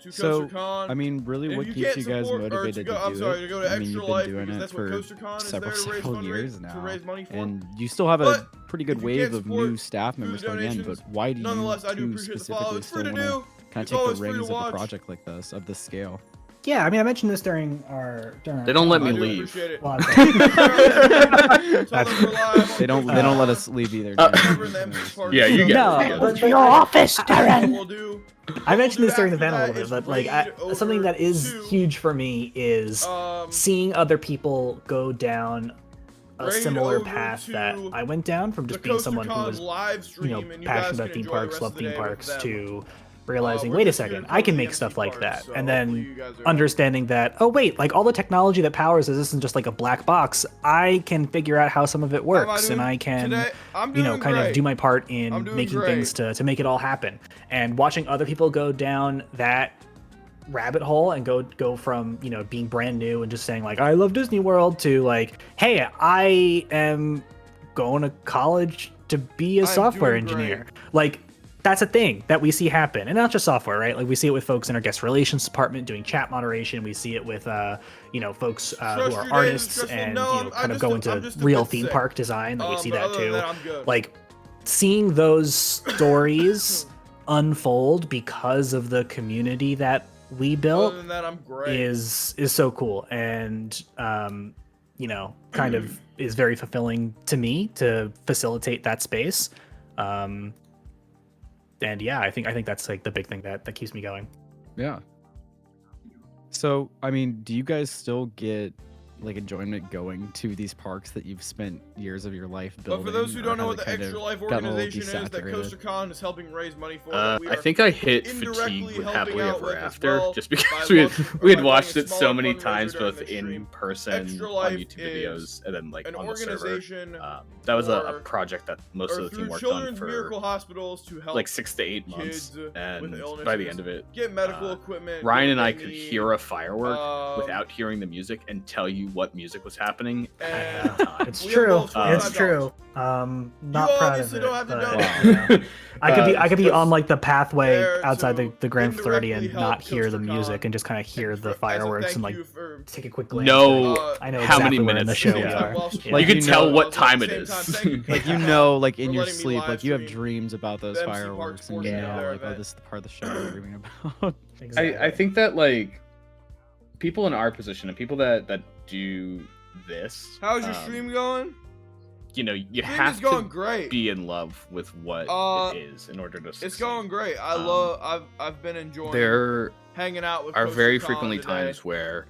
to So, Coaster Con. I mean, really, If what you keeps can't you guys support- or motivated to go, to I'm do sorry, it? to go to I mean, Extra you've been Life, doing because it that's what for Coaster Con is several, there to raise several fundraise- years to now, raise money for. and you still have a But pretty good if you wave can't of support new staff through members the coming in. But donations, why do you nonetheless, I do two appreciate the follow. specifically It's free still to want do. to kind of It's take always the free to reins of a watch. project like this, of this scale? Yeah, I mean, I mentioned this during our They don't let me I do leave. appreciate it. Well, Tell them we're live on They don't Coaster let Con. us leave either. Remember in the MC Park Yeah, you stuff. get No, it. but your office, What Darren. we'll do- I what mentioned we'll this do during the after event a that little bit, is but like raid something over that is to, huge for me is seeing other people go down a raid similar over path to that I went down, from the just being someone who CoasterCon was, live you stream, know, and you guys passionate can about theme enjoy the parks, rest love of the theme day with parks, them. to realizing, we're wait a just here to second, cover I can the make MC stuff like parks, that, so and hopefully then you guys are- understanding that, oh wait, like all the technology that powers this isn't just like a black box. I can figure out how some of it works, and doing I can, today? I'm you know, doing kind of great. do my part I'm in doing making great. things to make it all happen. And watching other people go down that rabbit hole and go from, you know, being brand new and just saying like, I love Disney World, to like, hey, I am going to college to be a I'm software doing engineer. Like, that's a thing that we see happen, and not just software, right? Like, we see it with folks in our guest relations department doing chat moderation. We see it with you know, folks who Trust are your days artists is stressful. and No, you I'm know, kind of just go a- into I'm just a real bit theme sick. park design. Like, we see but that other than too. that, I'm good. Like, seeing those stories unfold because of the community that we built Other than that, I'm great. is so cool, and you know, kind of is very fulfilling to me to facilitate that space. And yeah, I think that's like the big thing that keeps me going. Yeah. So, I mean, do you guys still get like enjoyment going to these parks that you've spent years of your life But building? for those who or don't know has what it the kind of Extra Life gotten a little organization is that desaturated? CoasterCon is helping raise money for, that we I are think I hit indirectly fatigue with helping Happily out Ever with as After, well just by because we launching- had by running watched a it so smaller many fundraiser times, during both this in stream. person Extra on Life YouTube is videos, and then like an on the server. organization That was a for- project that most or of the team through worked on Children's for Miracle Hospitals to help like 6 to 8 months, kids and with illnesses by the end of it, get medical equipment. Ryan get and what I they could need, hear a firework without um, hearing the music and tell you what music was happening. and It's we have true. both It's $25. true. Not You proud of obviously it. don't have to but, donate. you know, I could be just on like the pathway there outside to the Grand indirectly Floridian, help not hear the CoasterCon music, and just kind of hear the fireworks and like take take a quick glance. know I know how exactly many where in the minutes show it we is. are. Like, Yeah. you can you tell know- what time it is. Like, you know, like in For your letting me sleep, live like you have stream dreams about those the MC fireworks, Parks and you portion of know, their like, oh, event. this is the part of the show we're dreaming about. I think that like people in our position and people that do this. How's your stream going? You know, you Stream have is going to great. be in love with what it is in order to succeed. It's going great. I've been enjoying There hanging out with are very CoasterCon frequently today. times where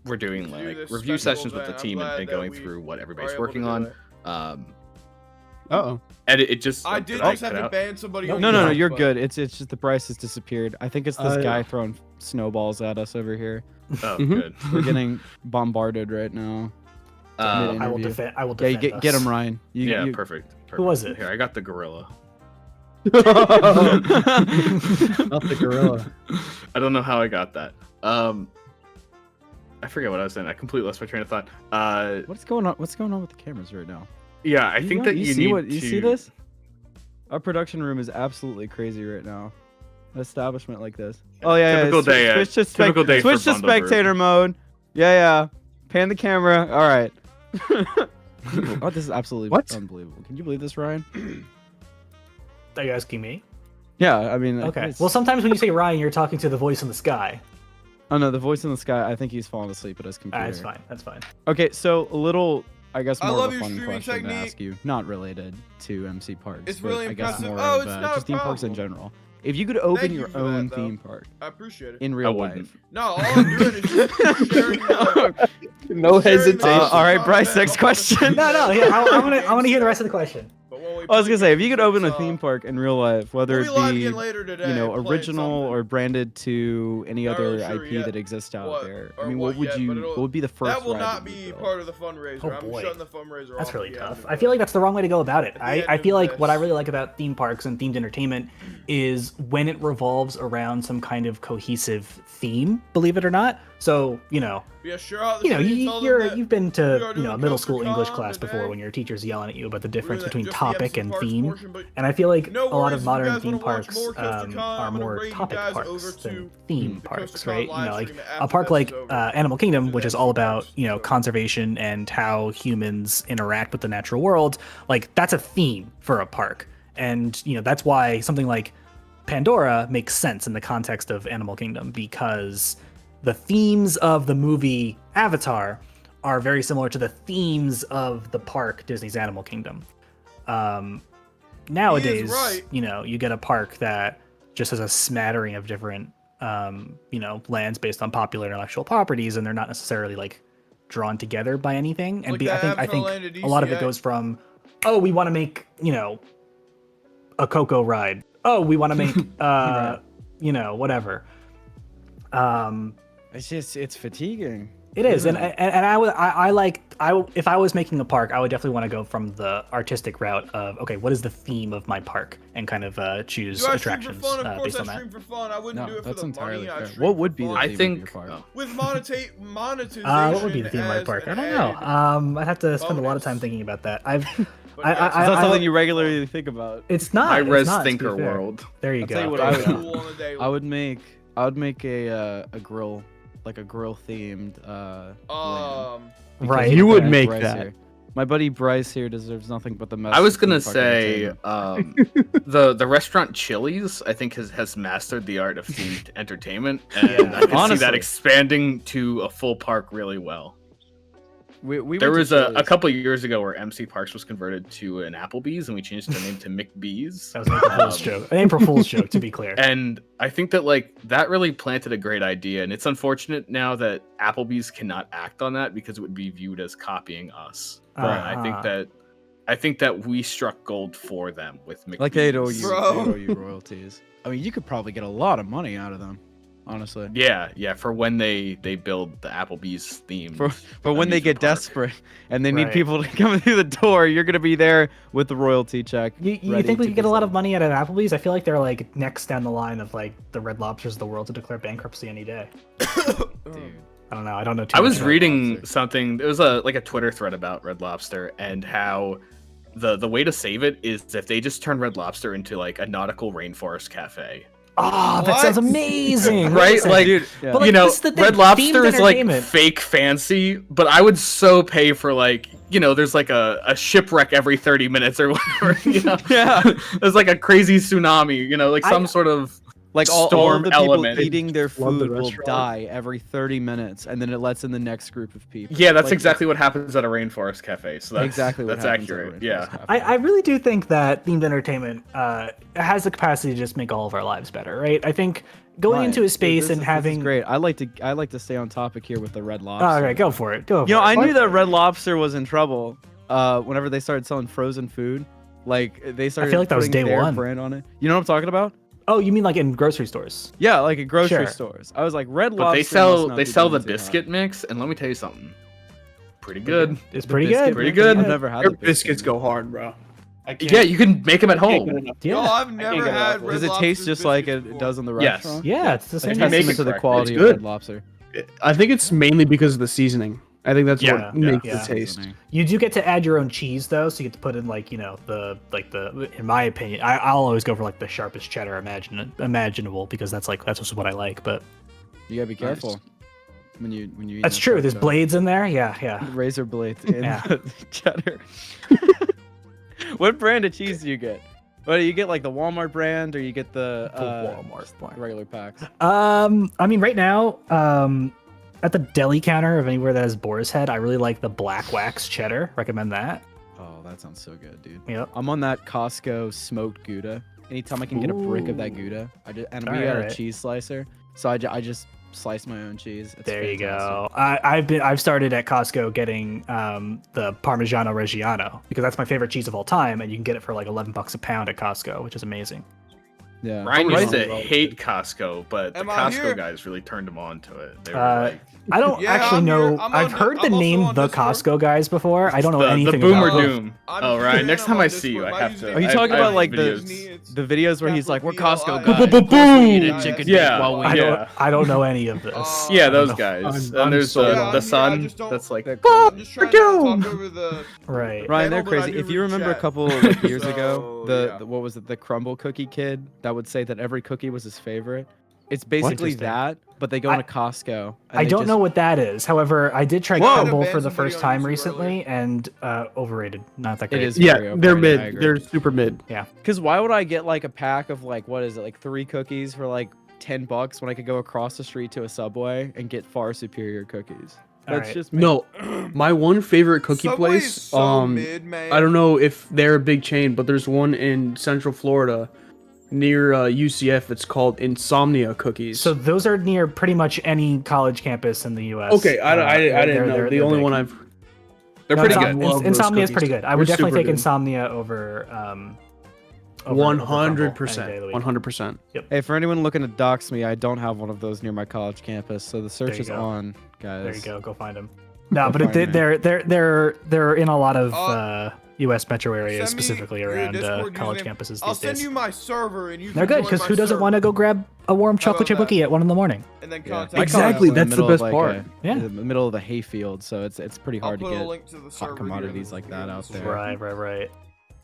we're doing to do like this review special sessions with the event. I'm team glad and that going we through what are everybody's able to working do on. it. Uh-oh. And it just I did did just cut have to out? ban somebody. No, on No, YouTube, you're but- good. It's just the Bryce has disappeared. I think it's this Yeah. guy throwing snowballs at us over here. Oh, Mhm. good. We're getting bombarded right now. I will interview. defend. I will Yeah, defend. you get us. him, Ryan. Yeah, You, perfect. Who was it? Here, I got the gorilla. Not the gorilla. I don't know how I got that. I I forget what I was saying. I completely lost my train of thought. What's going on? What's going on with the cameras right now? Yeah, I think that you see need you to... see this? Our production room is absolutely crazy right now. An establishment like this. Oh yeah, Typical day. Switch to Typical day for switch to Bundle Group. spectator mode. Yeah. Pan the camera. All right. Oh, this is absolutely unbelievable. Can you believe this, Ryan? Are you asking me? Yeah, I mean. Okay. it's- Well, sometimes when you say Ryan, you're talking to the voice in the sky. Oh no, the voice in the sky. I think he's fallen asleep at his computer. That's fine. That's fine. Okay, so a little, I guess, I more love of a your fun streaming question to technique. ask you, not related to MC Parks. It's but really I guess impressive. more Oh, of it's not a just theme parks in problem. general. If you could open Thank you your for that, own though. theme park I appreciate it. in I real wouldn't. life, No, all I'm doing is just sharing No hesitation. all right, Bryce. Next question. No. Yeah, I want to hear the rest of the question. But when we I was gonna say, if you could open a uh, theme park in real life, whether we'll it be live be again later today, playing original something. or branded to any Not other really sure IP yet that exists out what- there, or I mean, what what would yet, you? but it'll- What would be the first? That will ride not that you'd be build? part of the fundraiser. Oh, I'm boy. shutting the fundraiser That's off really at the end tough. of I feel like that's the wrong way to go about it. At the I end feel of like what I this. really like about theme parks and themed entertainment is when it revolves around some kind of cohesive theme, believe it or not. So, Yeah, sure. Out the stream, tell them that you've been we to, are a doing middle school English CoasterCon class before today. when your teacher's yelling at you about the we're difference doing between just the topic MC and Parks theme. portion, but And I feel like no a lot worries of if you modern guys theme wanna watch parks more CoasterCon, are I'm gonna more bring you topic guys parks over than to theme the parks, CoasterCon right? live Like stream a after park this like is over. Animal Kingdom, To which the is all MC about, Parks, so. conservation and how humans interact with the natural world. Like that's a theme for a park. And, that's why something like Pandora makes sense in the context of Animal Kingdom, because the themes of the movie Avatar are very similar to the themes of the park Disney's Animal Kingdom. Nowadays, right. you get a park that just has a smattering of different, lands based on popular intellectual properties, and they're not necessarily like drawn together by anything. And Like I that think Avatar Land at a lot of it DCA. goes from, oh, we want to make a Coco ride. Oh, we want to make whatever. It's fatiguing. It is, Isn't and it? if I was making a park, I would definitely want to go from the artistic route of, okay, what is the theme of my park, and kind of choose Do I stream for attractions fun? Of course based I on that. stream for fun. I wouldn't No, do it for that's the entirely money. I fair. stream What for would be the fun. I theme of think your park? With monetization. What would be the theme of my as park? I an don't know. added I'd have to spend a lot of bonus. time thinking about that. I've But I- yeah, Is that I- something you regularly think about? it's not. High it's res not, to be thinker fair. world. There you I'll go. tell you what There I you Go would go. cool on the day. I would make a grill, like a grill themed. land. Because Right. You my would buddy make Bryce that. here- My buddy Bryce here deserves nothing but the best. I was gonna theme park say, entertainment. the restaurant Chili's, I think has mastered the art of themed entertainment, and Yeah. I can see Honestly. that expanding to a full park really well. we There went was to a Chili's. couple of years ago where MC Parks was converted to an Applebee's, and we changed their name to McBee's. That was an April Fool's joke. An April Fool's joke, to be clear. And I think that that really planted a great idea, and it's unfortunate now that Applebee's cannot act on that because it would be viewed as copying us. But I think that we struck gold for them with McBee's. Like they'd owe you, Bro. they'd owe you royalties. I mean, you could probably get a lot of money out of them, honestly. Yeah, for when they build the Applebee's theme. But when they get amusement park. desperate and they need Right. people to come through the door, you're gonna be there with the royalty check. You ready think we to could get a lot of present. money out of Applebee's? I feel like they're like next down the line of like the Red Lobsters of the world to declare bankruptcy any day. Dude. I don't know. I don't know too I much was about reading Lobster. something. It was a Twitter thread about Red Lobster and how the way to save it is if they just turn Red Lobster into like a nautical rainforest cafe. Oh, that What? sounds amazing. Right? Listen, Like, Dude, yeah. But, like, you know, this is the thing, Red Lobster themed is like entertainment. fake fancy, but I would so pay for like, there's like a shipwreck every 30 minutes or whatever. Yeah. There's like a crazy tsunami, like some sort of Like all storm of the people element. eating their Love the food will restaurant. die every 30 minutes, and then it lets in the next group of people. Yeah, that's Like, exactly what happens at a rainforest cafe. So that's exactly what that's happens at accurate. Rainforest Yeah. Cafe. I really do think that themed entertainment has the capacity to just make all of our lives better, right? I think going Right. into a Dude, space this and is having great. I like to stay on topic here with the Red Lobster. Oh, okay, go for it. Go. For You know, it. I knew that Red Lobster was in trouble whenever they started selling frozen food. Like they started like that was putting day their one. brand on it. You know what I'm talking about? Oh, you mean like in grocery stores? Yeah, like at grocery Sure. stores. I was like, Red But Lobster. they must sell not they be sell the doing too hot. biscuit mix, and let me tell you something. Pretty good. It's The pretty biscuit good. Pretty mix? good. I've never had Your the biscuits go hard, bro. I can't. Yeah, you can make them at can't get home. enough. Yo, Yeah. I've can't never get had enough. Red Does it taste Lobster's just like biscuits it before. does in the Yes. restaurant? Yeah, it's the It's same. If you make testament it to the correctly, quality it's of good. Red Lobster. I think it's mainly because of the seasoning. I think that's Yeah, what makes yeah. the taste. You do get to add your own cheese though, so you get to put in like the in my opinion, I'll always go for like the sharpest cheddar imaginable because that's just what I like. But You gotta be careful when you eat that's that true. pork There's chop. blades in there. Yeah. Razor blades in Yeah. the cheddar. What brand of cheese do you get? What do you get? Like the Walmart brand, or you get the Walmart brand. regular packs? I mean, right now, at the deli counter of anywhere that has boar's head, I really like the black wax cheddar. Recommend that. Oh, that sounds so good, dude. Yep. I'm on that Costco smoked Gouda. Anytime I can get a brick of that Gouda, we got Alright. a cheese slicer, so I just slice my own cheese. It's There you fantastic. go. I've started at Costco getting the Parmigiano Reggiano because that's my favorite cheese of all time, and you can get it for like $11 a pound at Costco, which is amazing. Yeah. Ryan Right. used to hate Costco, but the Am I Costco here? guys really turned him on to it. They were like, I don't Yeah, actually I'm know. here. I'm I've on heard Di- the I'm also name on the Discord. Costco guys before. I don't know the anything Boom or about them. Doom. I'm Oh, just Ryan, kidding, next I'm time on I see you, Discord. I My have to. username Are you is talking I about have like videos. the videos where he's like, "We're Costco Capital guys. Boom! We eat a chicken Yeah. dick while we Yeah. I don't know any of this. Yeah, I don't those know. guys. I'm And there's so the wrong. I'm here, I sun just don't- that's like, I'm just trying to Doom! talk over the. Right. Ryan, they're Panel, but I crazy. do If you read remember a chat. couple like, years So, ago, yeah. the what was it, the crumble cookie kid that would say that every cookie was his favorite. It's basically Interesting. that, but they go into Costco. and I they don't just- know what that is. However, I did try Whoa. Crumble Ban for the somebody first on time YouTube recently, earlier. and overrated. Not that It great. is. Yeah, very they're overrated, I mid. agree. They're super mid. Because why would I get like a pack of like what is it, like 3 cookies for like $10 when I could go across the street to a Subway and get far superior cookies? That's Alright. just me. No, my one favorite cookie Subway is place. so mid, man. I don't know if they're a big chain, but there's one in Central Florida near UCF. It's called Insomnia Cookies. So those are near pretty much any college campus in the U.S. okay, I didn't know. The only one I've they're No, pretty Insom- good. love those Insomnia is cookies. pretty good. I would They're definitely super take good. Insomnia over. over 100%. Crumble any day of the week. 100%. Hey, for anyone looking to dox me, I don't have one of those near my college campus, so the search There you is go. on, guys. There you go. Go find them. No, but find me. they're in a lot of U.S. metro areas, Send me specifically your around Discord college username. campuses I'll these send days. you my server and you. They're can good join because my who doesn't server. want to go grab a warm How chocolate chip about cookie at 1 a.m? And then Yeah. contact. My Exactly, college is in that's the middle best of, part. Yeah. in the middle of the hayfield, so it's pretty I'll hard to put a get link to the server hot here in commodities the like that out description. there. Right.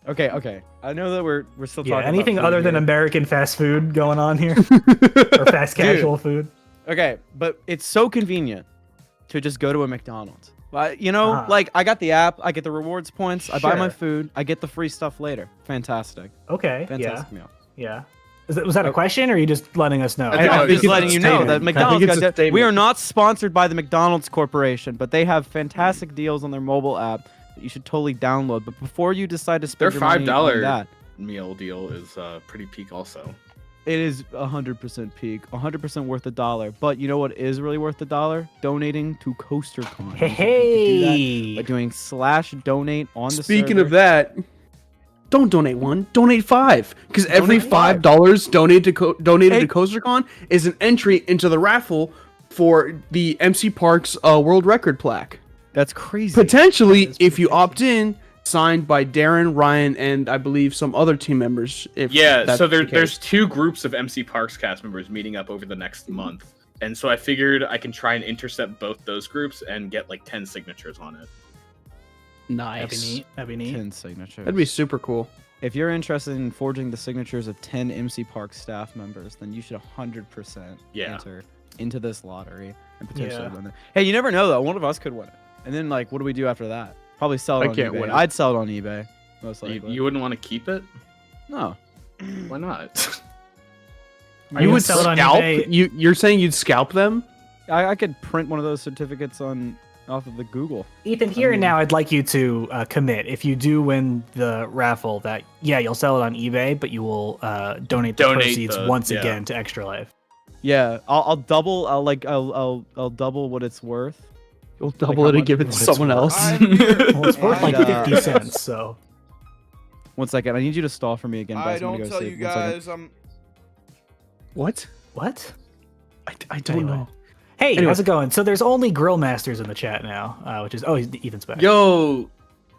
Okay. I know that we're still Yeah. talking Anything about food other than here. American fast food going on here, or fast casual food. Okay, but it's so convenient to just go to a McDonald's. Ah. Like I got the app, I get the rewards points, I buy my Sure. food, I get the free stuff later. Fantastic. Okay. Fantastic meal. Yeah. Was that a question, or are you just letting us know? I think I'm it's just a letting you know that statement. I McDonald's think it's a got we statement. are not sponsored by the McDonald's Corporation, but they have fantastic deals on their mobile app that you should totally download. But before you decide to Their spend your money on $5 that, meal deal is pretty peak also. it is 100% peak, 100% worth $1. But you know what is really worth $1? Donating to CoasterCon. Hey. By doing /donate on the Speaking server. of that, don't donate 1, donate 5, because every Donate five. $5 donated to CoasterCon is an entry into the raffle for the MC Parks world record plaque. That's crazy. Potentially, That is if you pretty opt in, signed by Darren, Ryan, and I believe some other team members. If Yeah, that's so the there's case. 2 groups of MC Parks cast members meeting up over the next month. And so I figured I can try and intercept both those groups and get like 10 signatures on it. Nice. That'd be neat. 10 signatures. That'd be super cool. If you're interested in forging the signatures of 10 MC Park staff members, then you should 100% Yeah. enter into this lottery and potentially Yeah. win it. Hey, you never know though. One of us could win it. And then like, what do we do after that? Probably sell it I on can't eBay. win it. I'd sell it on eBay. Most You, likely. you wouldn't want to keep it? No. Why not? Are You gonna would sell it on scalp? eBay? You're saying you'd scalp them? I could print one of those certificates off of the Google. Ethan, here and now, I'd like you to commit. If you do win the raffle, that you'll sell it on eBay, but you will donate the Donate proceeds the- once yeah. again to Extra Life. Yeah, I'll double. I'll double what it's worth. You'll how double it and much- give it to what it's someone worth. else. I'm here. Well, it's worth like And, 50 cents. So 1 second. I need you to stall for me again. I Bryce. I'm gonna don't go tell save. you 1 second. guys. I'm. What? what? I don't Anyway. know. Hey, Anyway. how's it going? So there's only Grill Masters in the chat now, which is Ethan's back. Yo,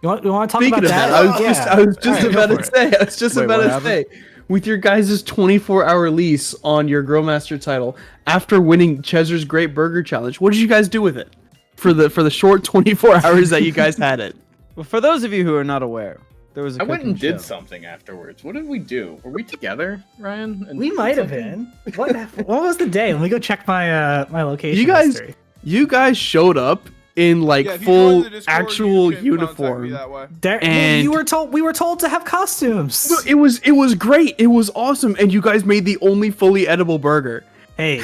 You want to talk speaking about of that? that, I was just All right, about go to for it. say. I was just Wait, about what to happened? say. with your guys' 24-hour lease on your Grillmaster title after winning Chezer's Great Burger Challenge. What did you guys do with it for the short 24 hours that you guys had it? Well, for those of you who are not aware, there was a I went and cooking did show. something afterwards. What did we do? Were we together, Ryan? And We might have been. What was the day? Let me go check my my location. You guys- history. You guys showed up in like Yeah, if you full join the Discord, actual you can contact me uniform. that way. And- We were told to have costumes. No, it was great. It was awesome, and you guys made the only fully edible burger. Hey,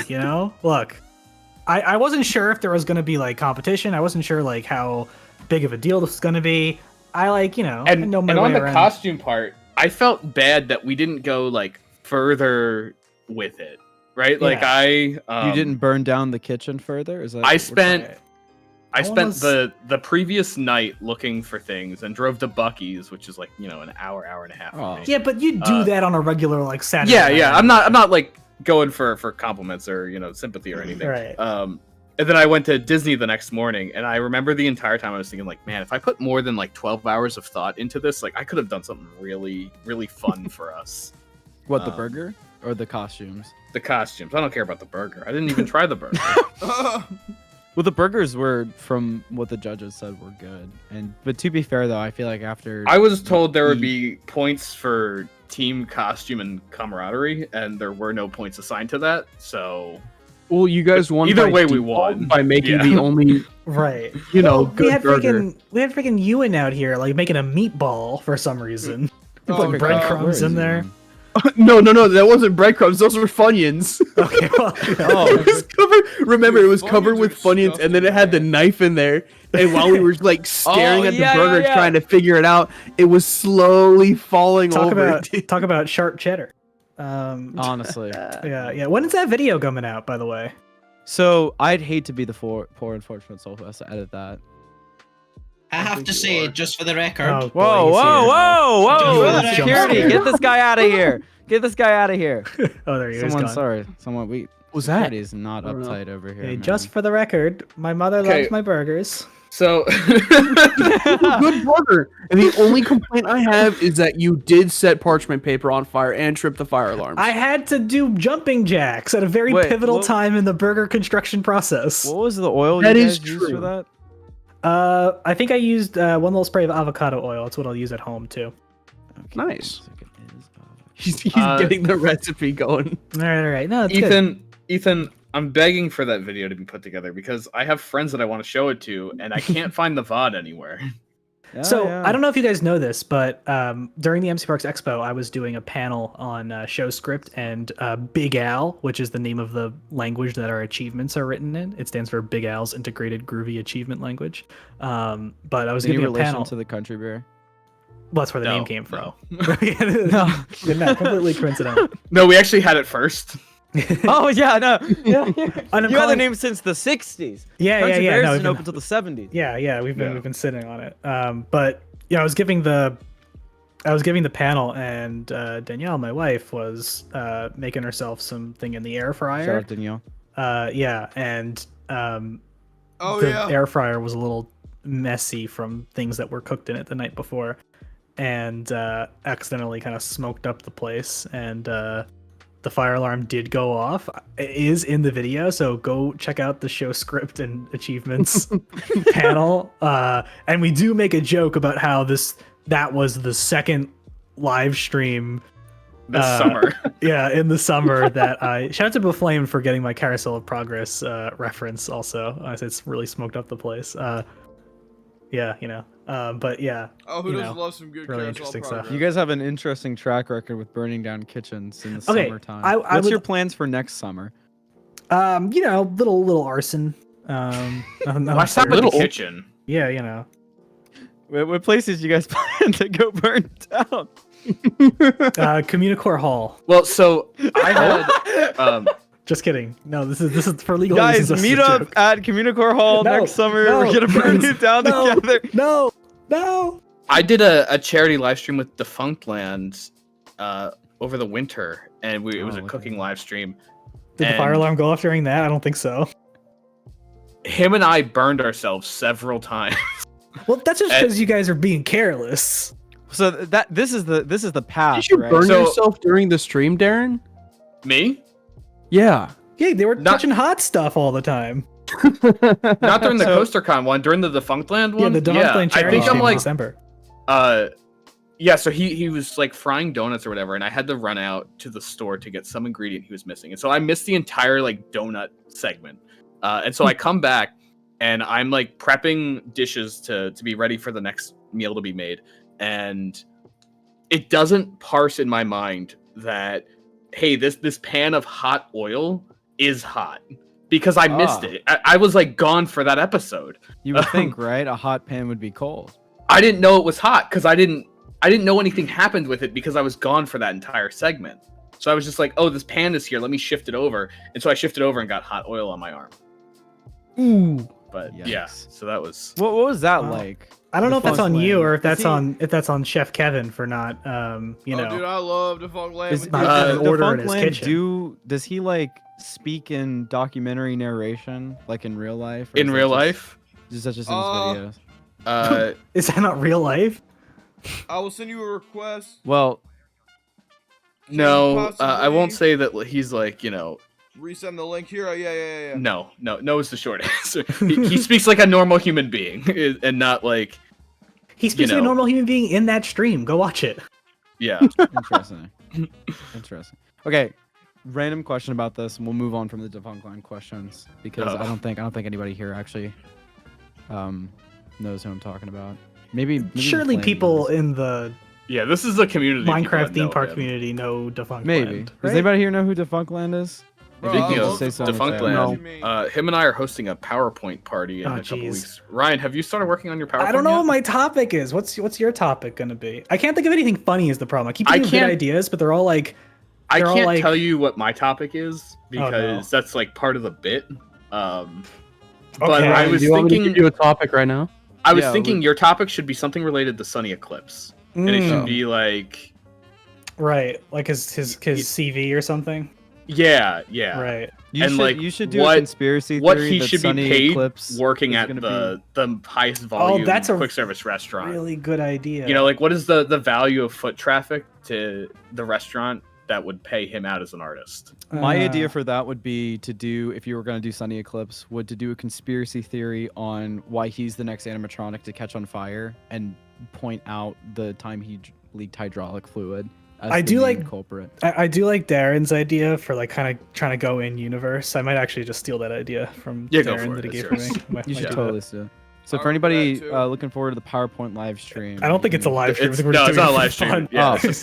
look, I wasn't sure if there was gonna be like competition. I wasn't sure like how big of a deal this was gonna be. I like, I know my and way on the around. costume part, I felt bad that we didn't go like further with it, right? Like Yeah. You didn't burn down the kitchen further? Is that I what- spent Right. I I spent almost- the previous night looking for things and drove to Bucky's, which is like an hour and a half. Oh. From me. Yeah, but you do that on a regular like Saturday. Yeah. night. I'm not like going for compliments or sympathy or anything. Right. And then I went to Disney the next morning, and I remember the entire time I was thinking, like, man, if I put more than like 12 hours of thought into this, like, I could have done something really, really fun for us. What, the burger or the costumes? The costumes. I don't care about the burger. I didn't even try the burger. Well, the burgers were, from what the judges said, were good. But to be fair, though, I feel like after I was told there would be points for team costume and camaraderie, and there were no points assigned to that. So Well, you guys won. Either by way, we default won. by making Yeah. the only Right. good we had burger. freaking Ewan out here like making a meatball for some reason. Oh, Putting God. breadcrumbs Where in is there. he? No, that wasn't breadcrumbs. Those were Funyuns. Okay, well, It was covered. Remember, Dude, it was covered Funyuns with are Funyuns, and then it had the disgusting, knife in there. And while we were like staring at the yeah, burger, yeah. trying to figure it out, it was slowly falling talk over. about sharp cheddar. Honestly. Yeah. When is that video coming out, by the way? So I'd hate to be the poor unfortunate soul who has to edit that. I have to say, just for the record, Oh, boy, Whoa, he's whoa, here. whoa, whoa! Just Security, jump get this guy out of here! Get this guy out of here! Oh, there he is. Someone, we. Was that? Security is not I don't know. uptight over here. Hey, man. just for the record, my mother Okay. loves my burgers. So Good burger. And the only complaint I have is that you did set parchment paper on fire and trip the fire alarms. I had to do jumping jacks at a very Wait, pivotal what- time in the burger construction process. What was the oil That you is guys used true. for that? I think I used one little spray of avocado oil. That's what I'll use at home too. Okay, Nice. 1 second is, He's Uh, getting the recipe going. All right. No, it's good. Ethan, I'm begging for that video to be put together because I have friends that I want to show it to, and I can't find the VOD anywhere. Yeah, So yeah. I don't know if you guys know this, but during the MC Parks Expo, I was doing a panel on show script and Big Al, which is the name of the language that our achievements are written in. It stands for Big Al's Integrated Groovy Achievement Language. But I was Any giving a relation panel. to the country bear? Well, that's where the No, name came from. no. No, no, completely coincidental. No, we actually had it first. Oh yeah, no, yeah. And I'm You had the calling- name since the '60s. Yeah, Country yeah. Bears No, didn't we've been- open until the '70s. Yeah, we've Yeah. been sitting on it. But yeah, I was giving the panel, and Danielle, my wife, was making herself something in the air Shout fryer. out Danielle. Yeah, and Oh, the yeah. air fryer was a little messy from things that were cooked in it the night before, and accidentally kind of smoked up the place, and the fire alarm did go off. It is in the video, so go check out the show script and achievements panel. And we do make a joke about how that was the second live stream This summer. yeah, in the summer that I shout out to Baflame for getting my Carousel of Progress reference. Also, it's really smoked up the place. Yeah, but yeah, Oh, who you doesn't know, love some good really carousel interesting stuff. progress? You guys have an interesting track record with burning down kitchens in the Okay, summertime. I What's would- your plans for next summer? little arson. Nothing Why stop at the serious. kitchen? Yeah, What places you guys plan to go burn down? Communicore Hall. Well, so I had Just kidding. No, this is for legal Guys, reasons. this is meet a up joke. at Communicore Hall No, next summer. no, We're gonna burn no, it down no. together. No. I did a charity live stream with Defunct Land over the winter, and it was a okay. cooking live stream. Did the fire And alarm go off during that? I don't think so. Him and I burned ourselves several times. Well, that's just And- because you guys are being careless. So this is the path. Did you right? burn So- yourself during the stream, Darren? Me? Yeah. Yeah, they were Not- touching hot stuff all the time. Not during the So- CoasterCon one, during the Defunctland one. Yeah, the Defunctland I charity think stream I'm in like, December. yeah. So he was like frying donuts or whatever, and I had to run out to the store to get some ingredient he was missing, and so I missed the entire like donut segment. And so I come back, and I'm like prepping dishes to be ready for the next meal to be made, and it doesn't parse in my mind that hey, this pan of hot oil is hot because I missed it. I was like gone for that episode. You would think, right? A hot pan would be cold. I didn't know it was hot because I didn't know anything happened with it because I was gone for that entire segment. So I was just like, oh, this pan is here. Let me shift it over. And so I shifted over and got hot oil on my arm. Ooh. But Yikes. yeah, so that was. What was that Wow. like? I don't know if that's on you or if Is that's he- on Chef Kevin for not you know. Oh, dude, I love Defunctland. Is with not you. having order in his Defunctland kitchen. does he like speak in documentary narration like in real life? or In is that real just- life, Is that just in his videos? Is that not real life? I will send you a request. Well, no, I won't possibly- say that he's like, Resend the link here. Yeah. no is the short answer. He speaks like a normal human being and not like, He speaks like a know. normal human being in that stream. Go watch it. yeah. interesting. Interesting. Okay, random question about this, and we'll move on from the Defunctland questions because I don't think anybody here actually knows who I'm talking about. Maybe Surely Flame people does. in the Yeah, this is the community. people Minecraft that theme know park him. community know Defunctland. Maybe. Does right? anybody here know who Defunctland is? Bro, If you I can love say something. Defunctland. No. Him and I are hosting a PowerPoint party in Oh, a couple jeez. weeks. Ryan, have you started working on your PowerPoint? I don't know yet? what my topic is. What's your topic gonna be? I can't think of anything funny. Is the problem? I keep I thinking of good can't- ideas, but they're all like I they're all can't like- tell you what my topic is because no. that's like part of the bit. But Okay. I was Do you want me to thinking, give you a topic right now? I was Yeah, thinking we- your topic should be something related to Sunny Eclipse, and it should be like, right, like his CV or something. yeah. Right. And, like, you should do what- a conspiracy What theory he that should be Sunny paid Eclipse working is at gonna the highest volume that's a quick service restaurant. Really good idea. You know, like what is the value of foot traffic to the restaurant that would pay him out as an artist? My idea for that would be to do, if you were going to do Sunny Eclipse, would to do a conspiracy theory on why he's the next animatronic to catch on fire and point out the time he leaked hydraulic fluid as I the do main like- culprit. I do like Darren's idea for like kind of trying to go in universe. I might actually just steal that idea from Yeah, go Darren for it. that he It's gave yours. me. You should Yeah. totally do it. So I'll for anybody do that, too. looking forward to the PowerPoint live stream, I don't think it's a live stream. I It's- think we're no, just it's doing not a it live for stream. fun. Yeah, Oh. it's just,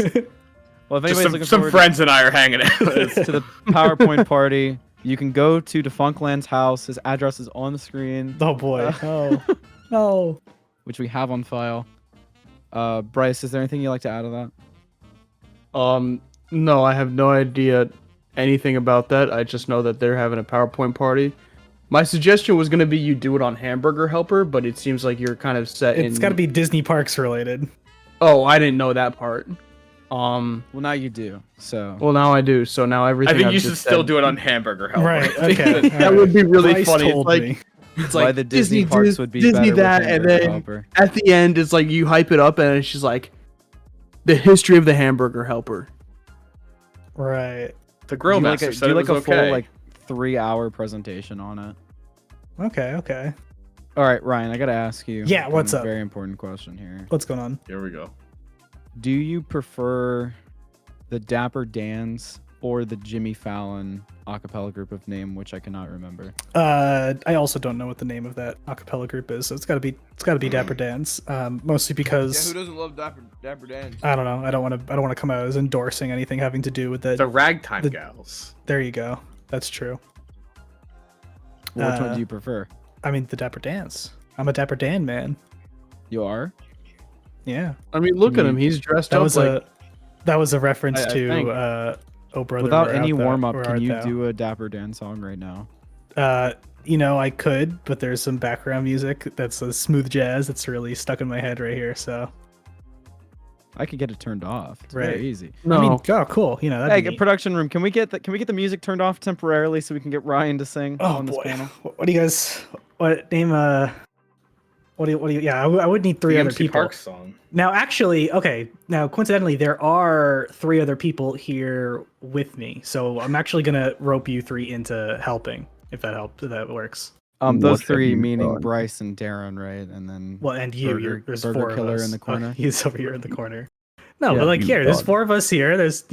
well, if just anybody's some looking forward friends and I are hanging out. to the PowerPoint party, you can go to Defunctland's house. His address is on the screen, Oh boy. Oh. No. which we have on file. Bryce, is there anything you'd like to add to that? No, I have no idea anything about that. I just know that they're having a PowerPoint party. My suggestion was gonna be you do it on Hamburger Helper, but it seems like you're kind of set in. It's got to be Disney parks related. Oh, I didn't know that part. Well, now you do. So Well, now I do. So now I everything. think I've you should just still said- do it on Hamburger Helper. Right. Okay. That would be really Bryce funny. It's told like me. it's why like the Disney parks this- would be Disney better that, with and Hamburger then Helper. at the end it's like you hype it up, and it's just like the history of the Hamburger Helper. Right. The grill do like master a, said do it like was a full okay. like 3-hour presentation on it. Okay. Okay. All right, Ryan, I gotta ask you. Yeah, what's a up? Very important question here. What's going on? Here we go. Do you prefer the Dapper Dans or the Jimmy Fallon acapella group of name, which I cannot remember? I also don't know what the name of that acapella group is. So it's got to be Dapper Dans. Mostly Yeah, because who doesn't love Dapper Dan? I don't know. I don't want to come out as endorsing anything having to do with that. The Ragtime the- Gals. There you go. That's true. Which one Uh, do you prefer? I mean, the Dapper Dance. I'm a Dapper Dan man. You are? Yeah. I mean, look at him. He's dressed That up was like. that was a reference I to think. Oh Brother. Without Where any Art Thou- warm up, Where can Art you Thou? do a Dapper Dan song right now? I could, but there's some background music that's a smooth jazz that's really stuck in my head right here. So I could get it turned off. It's Right. very easy. No. I mean, oh, cool. You know, that'd Hey, be neat. production room, can we get the music turned off temporarily so we can get Ryan to sing Oh on this boy, panel? what do you guys? What name? What do you? Yeah, I would need 3 The other MC people. Parks song. Now, actually, okay. Now, coincidentally, there are 3 other people here with me, so I'm actually gonna rope you 3 into helping, if that helps, if that works. Those What have 3 you meaning done? Bryce and Darren, right? And then Well, and you, there's Burger 4 of Killer us. in the corner. Oh, he's over here in the corner. No, Yeah, but like you here, there's done. 4 of us here. There's,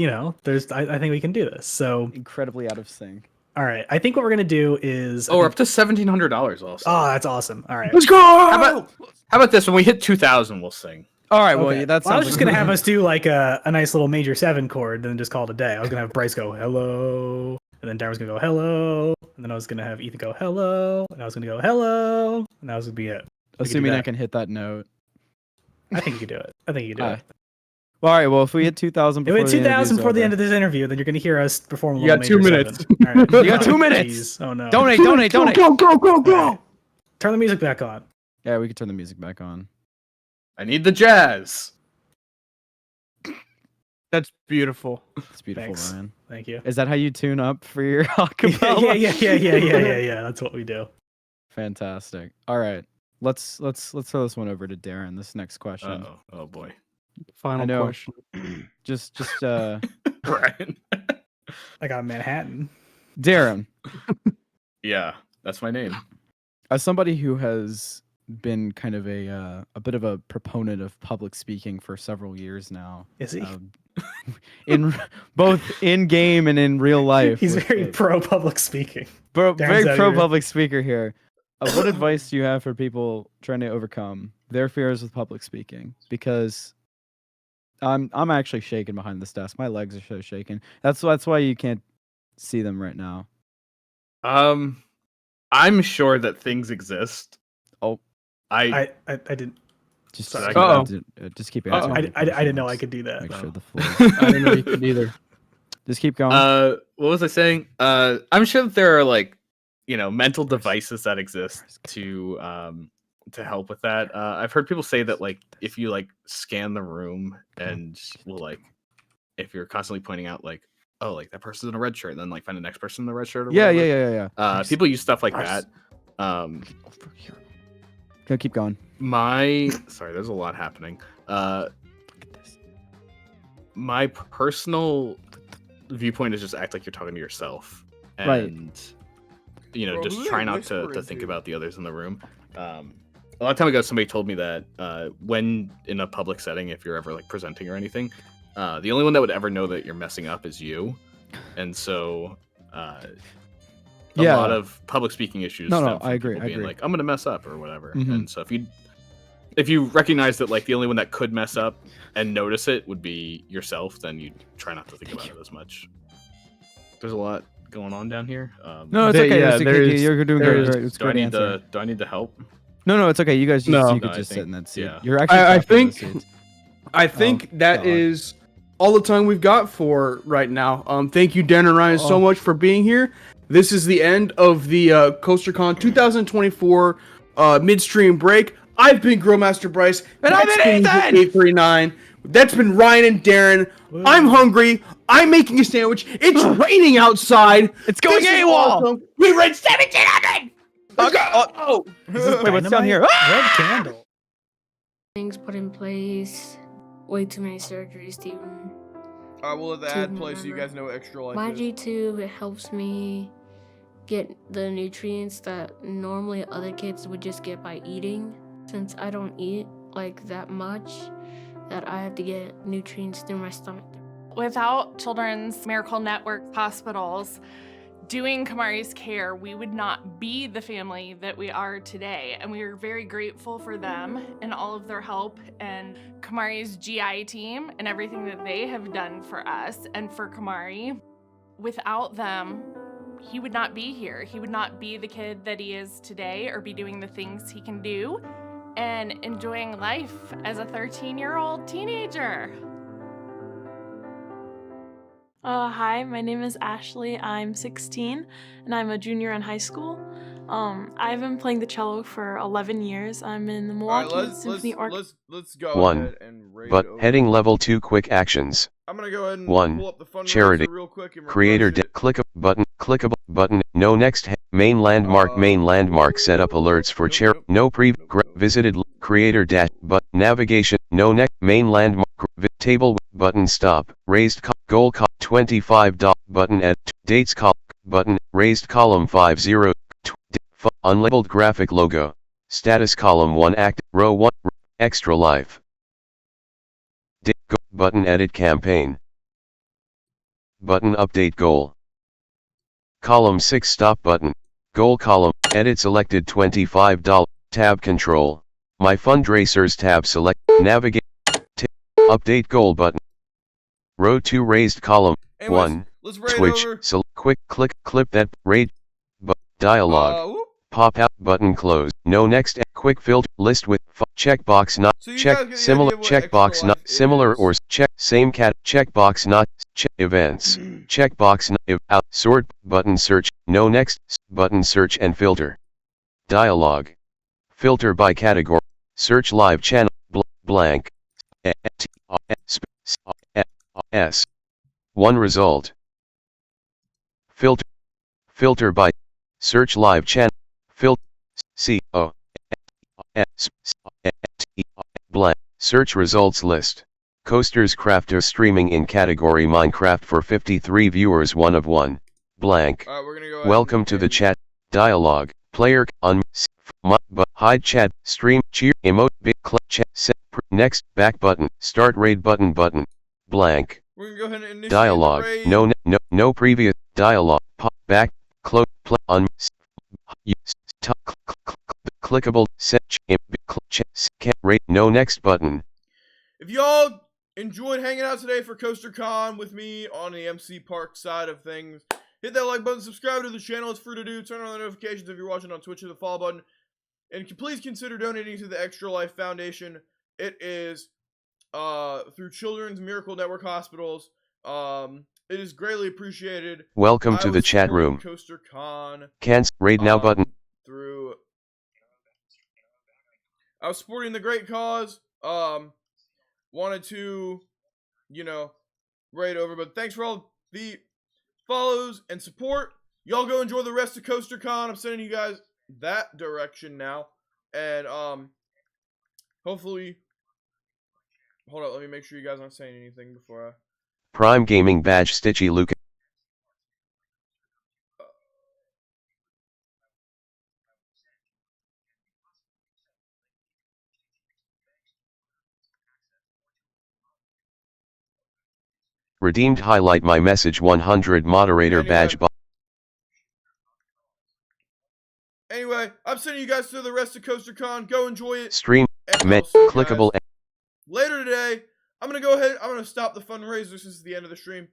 I think we can do this. So, incredibly out of sync. all right. I think what we're gonna do is. Oh, we're up to $1,700 also. Oh, that's awesome. All right. Let's go! How about this? When we hit 2,000, we'll sing. All right, well, Okay. yeah, that Well, I was sounds just like gonna have us do like a nice little major 7 chord, then just call it a day. I was gonna have Bryce go hello, and then Darren was gonna go hello, and then I was gonna have Ethan go hello, and I was gonna go hello, and that was gonna be it. We could do assuming I that. can hit that note. I think you can do it. I think you can do it. Well, all right. Well, if we hit 2,000 If before we hit the interview's 2,000 before the over- end of this interview, then you're gonna hear us perform a You little got 2 major minutes. 7. All right. You got 2 minutes. Jeez. Oh no. Donate. Go! Turn the music back on. Yeah, we can turn the music back on. I need the jazz. That's beautiful. It's beautiful, Thanks. Ryan. Thank you. Is that how you tune up for your acapella? Yeah. That's what we do. Fantastic. All right. Let's throw this one over to Darren. This next question. Oh boy. Final I know. question. Just Brian. I got Manhattan. Darren, Yeah, that's my name. as somebody who has been kind of a bit of a proponent of public speaking for several years now, Is he? in both in game and in real life, He's with very it. pro public speaking. Very Darren's out pro here. public speaker here. What advice do you have for people trying to overcome their fears with public speaking? Because I'm actually shaking behind this desk. My legs are so shaking. That's why you can't see them right now. I'm sure that things exist. Oh, I didn't. just Sorry. just keep I, answering. I didn't know I could do that. Make no. sure the floor. I didn't know you could either. Just keep going. What was I saying? I'm sure that there are like, mental devices that exist to help with that. I've heard people say that like if you like scan the room and will like if you're constantly pointing out like, oh, like that person's in a red shirt, and then like find the next person in the red shirt. Or Yeah. People use stuff like that. Go, keep going. Sorry, there's a lot happening. My personal viewpoint is just act like you're talking to yourself, and Right. Bro, just who try they not to whispering think to? about the others in the room. A long time ago, somebody told me that when in a public setting, if you're ever like presenting or anything, the only one that would ever know that you're messing up is you, and so a Yeah. lot of public speaking issues. No, stem from I agree, people I being agree. like, I'm gonna mess up or whatever, Mhm. and so if you recognize that like the only one that could mess up and notice it would be yourself, then you try not to think about it as much. There's a lot going on down here. No, it's There- okay. yeah, It's okay. there's- You're doing there's- great. It's do I great need answer. do I need the help? No, it's okay. You guys, No. you could No, I just sit think- in that seat. yeah. You're actually. I comfortable in think- those seats. I think that God. is all the time we've got for right now. Thank you, Dan and Ryan, so much for being here. This is the end of the CoasterCon 2024 midstream break. I've been Grillmaster Bryce, And I've That's been Ethan! 839. That's been Ryan and Darren. I'm hungry. I'm making a sandwich. It's raining outside. It's going This is AWOL! awesome. We read 1700. Let's go. Wait, what's down here? Red candle. Things put in place. Way too many surgeries to even. I will let the To ad play so you remember. guys know what extra life My is. G2, it helps me get the nutrients that normally other kids would just get by eating. Since I don't eat like that much, that I have to get nutrients through my stomach. Without Children's Miracle Network hospitals doing Kamari's care, we would not be the family that we are today. And we are very grateful for them and all of their help and Kamari's GI team and everything that they have done for us and for Kamari. Without them, he would not be here. He would not be the kid that he is today or be doing the things he can do and enjoying life as a 13-year-old teenager. Hi, my name is Ashley. I'm 16 and I'm a junior in high school. I've been playing the cello for 11 years. I'm in the All right, Milwaukee Symphony Orchestra. let's go 1. ahead and raid But over. heading level 2 quick actions. I'm gonna go ahead and 1. pull up the fundraiser Charity. real quick and Creator refresh it. click a button. clickable button, no next main landmark setup alerts for chair, no visited creator dash, but navigation, no next main landmark, table button stop, raised goal 25 button at dates column button, raised column 50, unlabeled graphic logo, status column 1 active, row 1, extra life. Button edit campaign. Button update goal. Column 6 stop button. Goal column, edit selected $25, tab control. My fundraisers tab select, navigate, update goal button. Row 2 raised column, Anyways, 1, let's raid switch, over. quick click, clip that, raid, dialog. Pop out button close. No next quick filter list with checkbox not So you guys check get the similar idea of what checkbox Extra not Life similar is. or check same cat checkbox not events checkbox not out sort button search no next button search and filter dialog filter by category search live channel blank s 1 result filter by search live channel filter blank search results list Coasters Crafter streaming in category Minecraft for 53 viewers 1 of 1 blank We're gonna go ahead welcome and to the chat dialog player hide chat stream cheer emote big chat set next back button start raid button blank We're gonna go ahead and initiate dialog the raid. no previous dialog pop back close play on clickable set rate no next button. If y'all enjoyed hanging out today for CoasterCon with me on the MC Park side of things, hit that like button, subscribe to the channel, it's free to do, turn on the notifications if you're watching on Twitch, hit the follow button, and please consider donating to the Extra Life Foundation. It is through Children's Miracle Network Hospitals. It is greatly appreciated. Welcome to the chat room. CoasterCon. Raid now button. I was supporting the great cause. Wanted to, raid over. But thanks for all the follows and support. Y'all go enjoy the rest of CoasterCon. I'm sending you guys that direction now. And hopefully, hold up. Let me make sure you guys aren't saying anything before I. Prime Gaming Badge Stitchy Luca. Redeemed highlight my message 100 moderator badge. Anyway, I'm sending you guys to the rest of CoasterCon. Go enjoy it. Stream clickable. Later today, I'm gonna go ahead. I'm gonna stop the fundraiser since it's the end of the stream.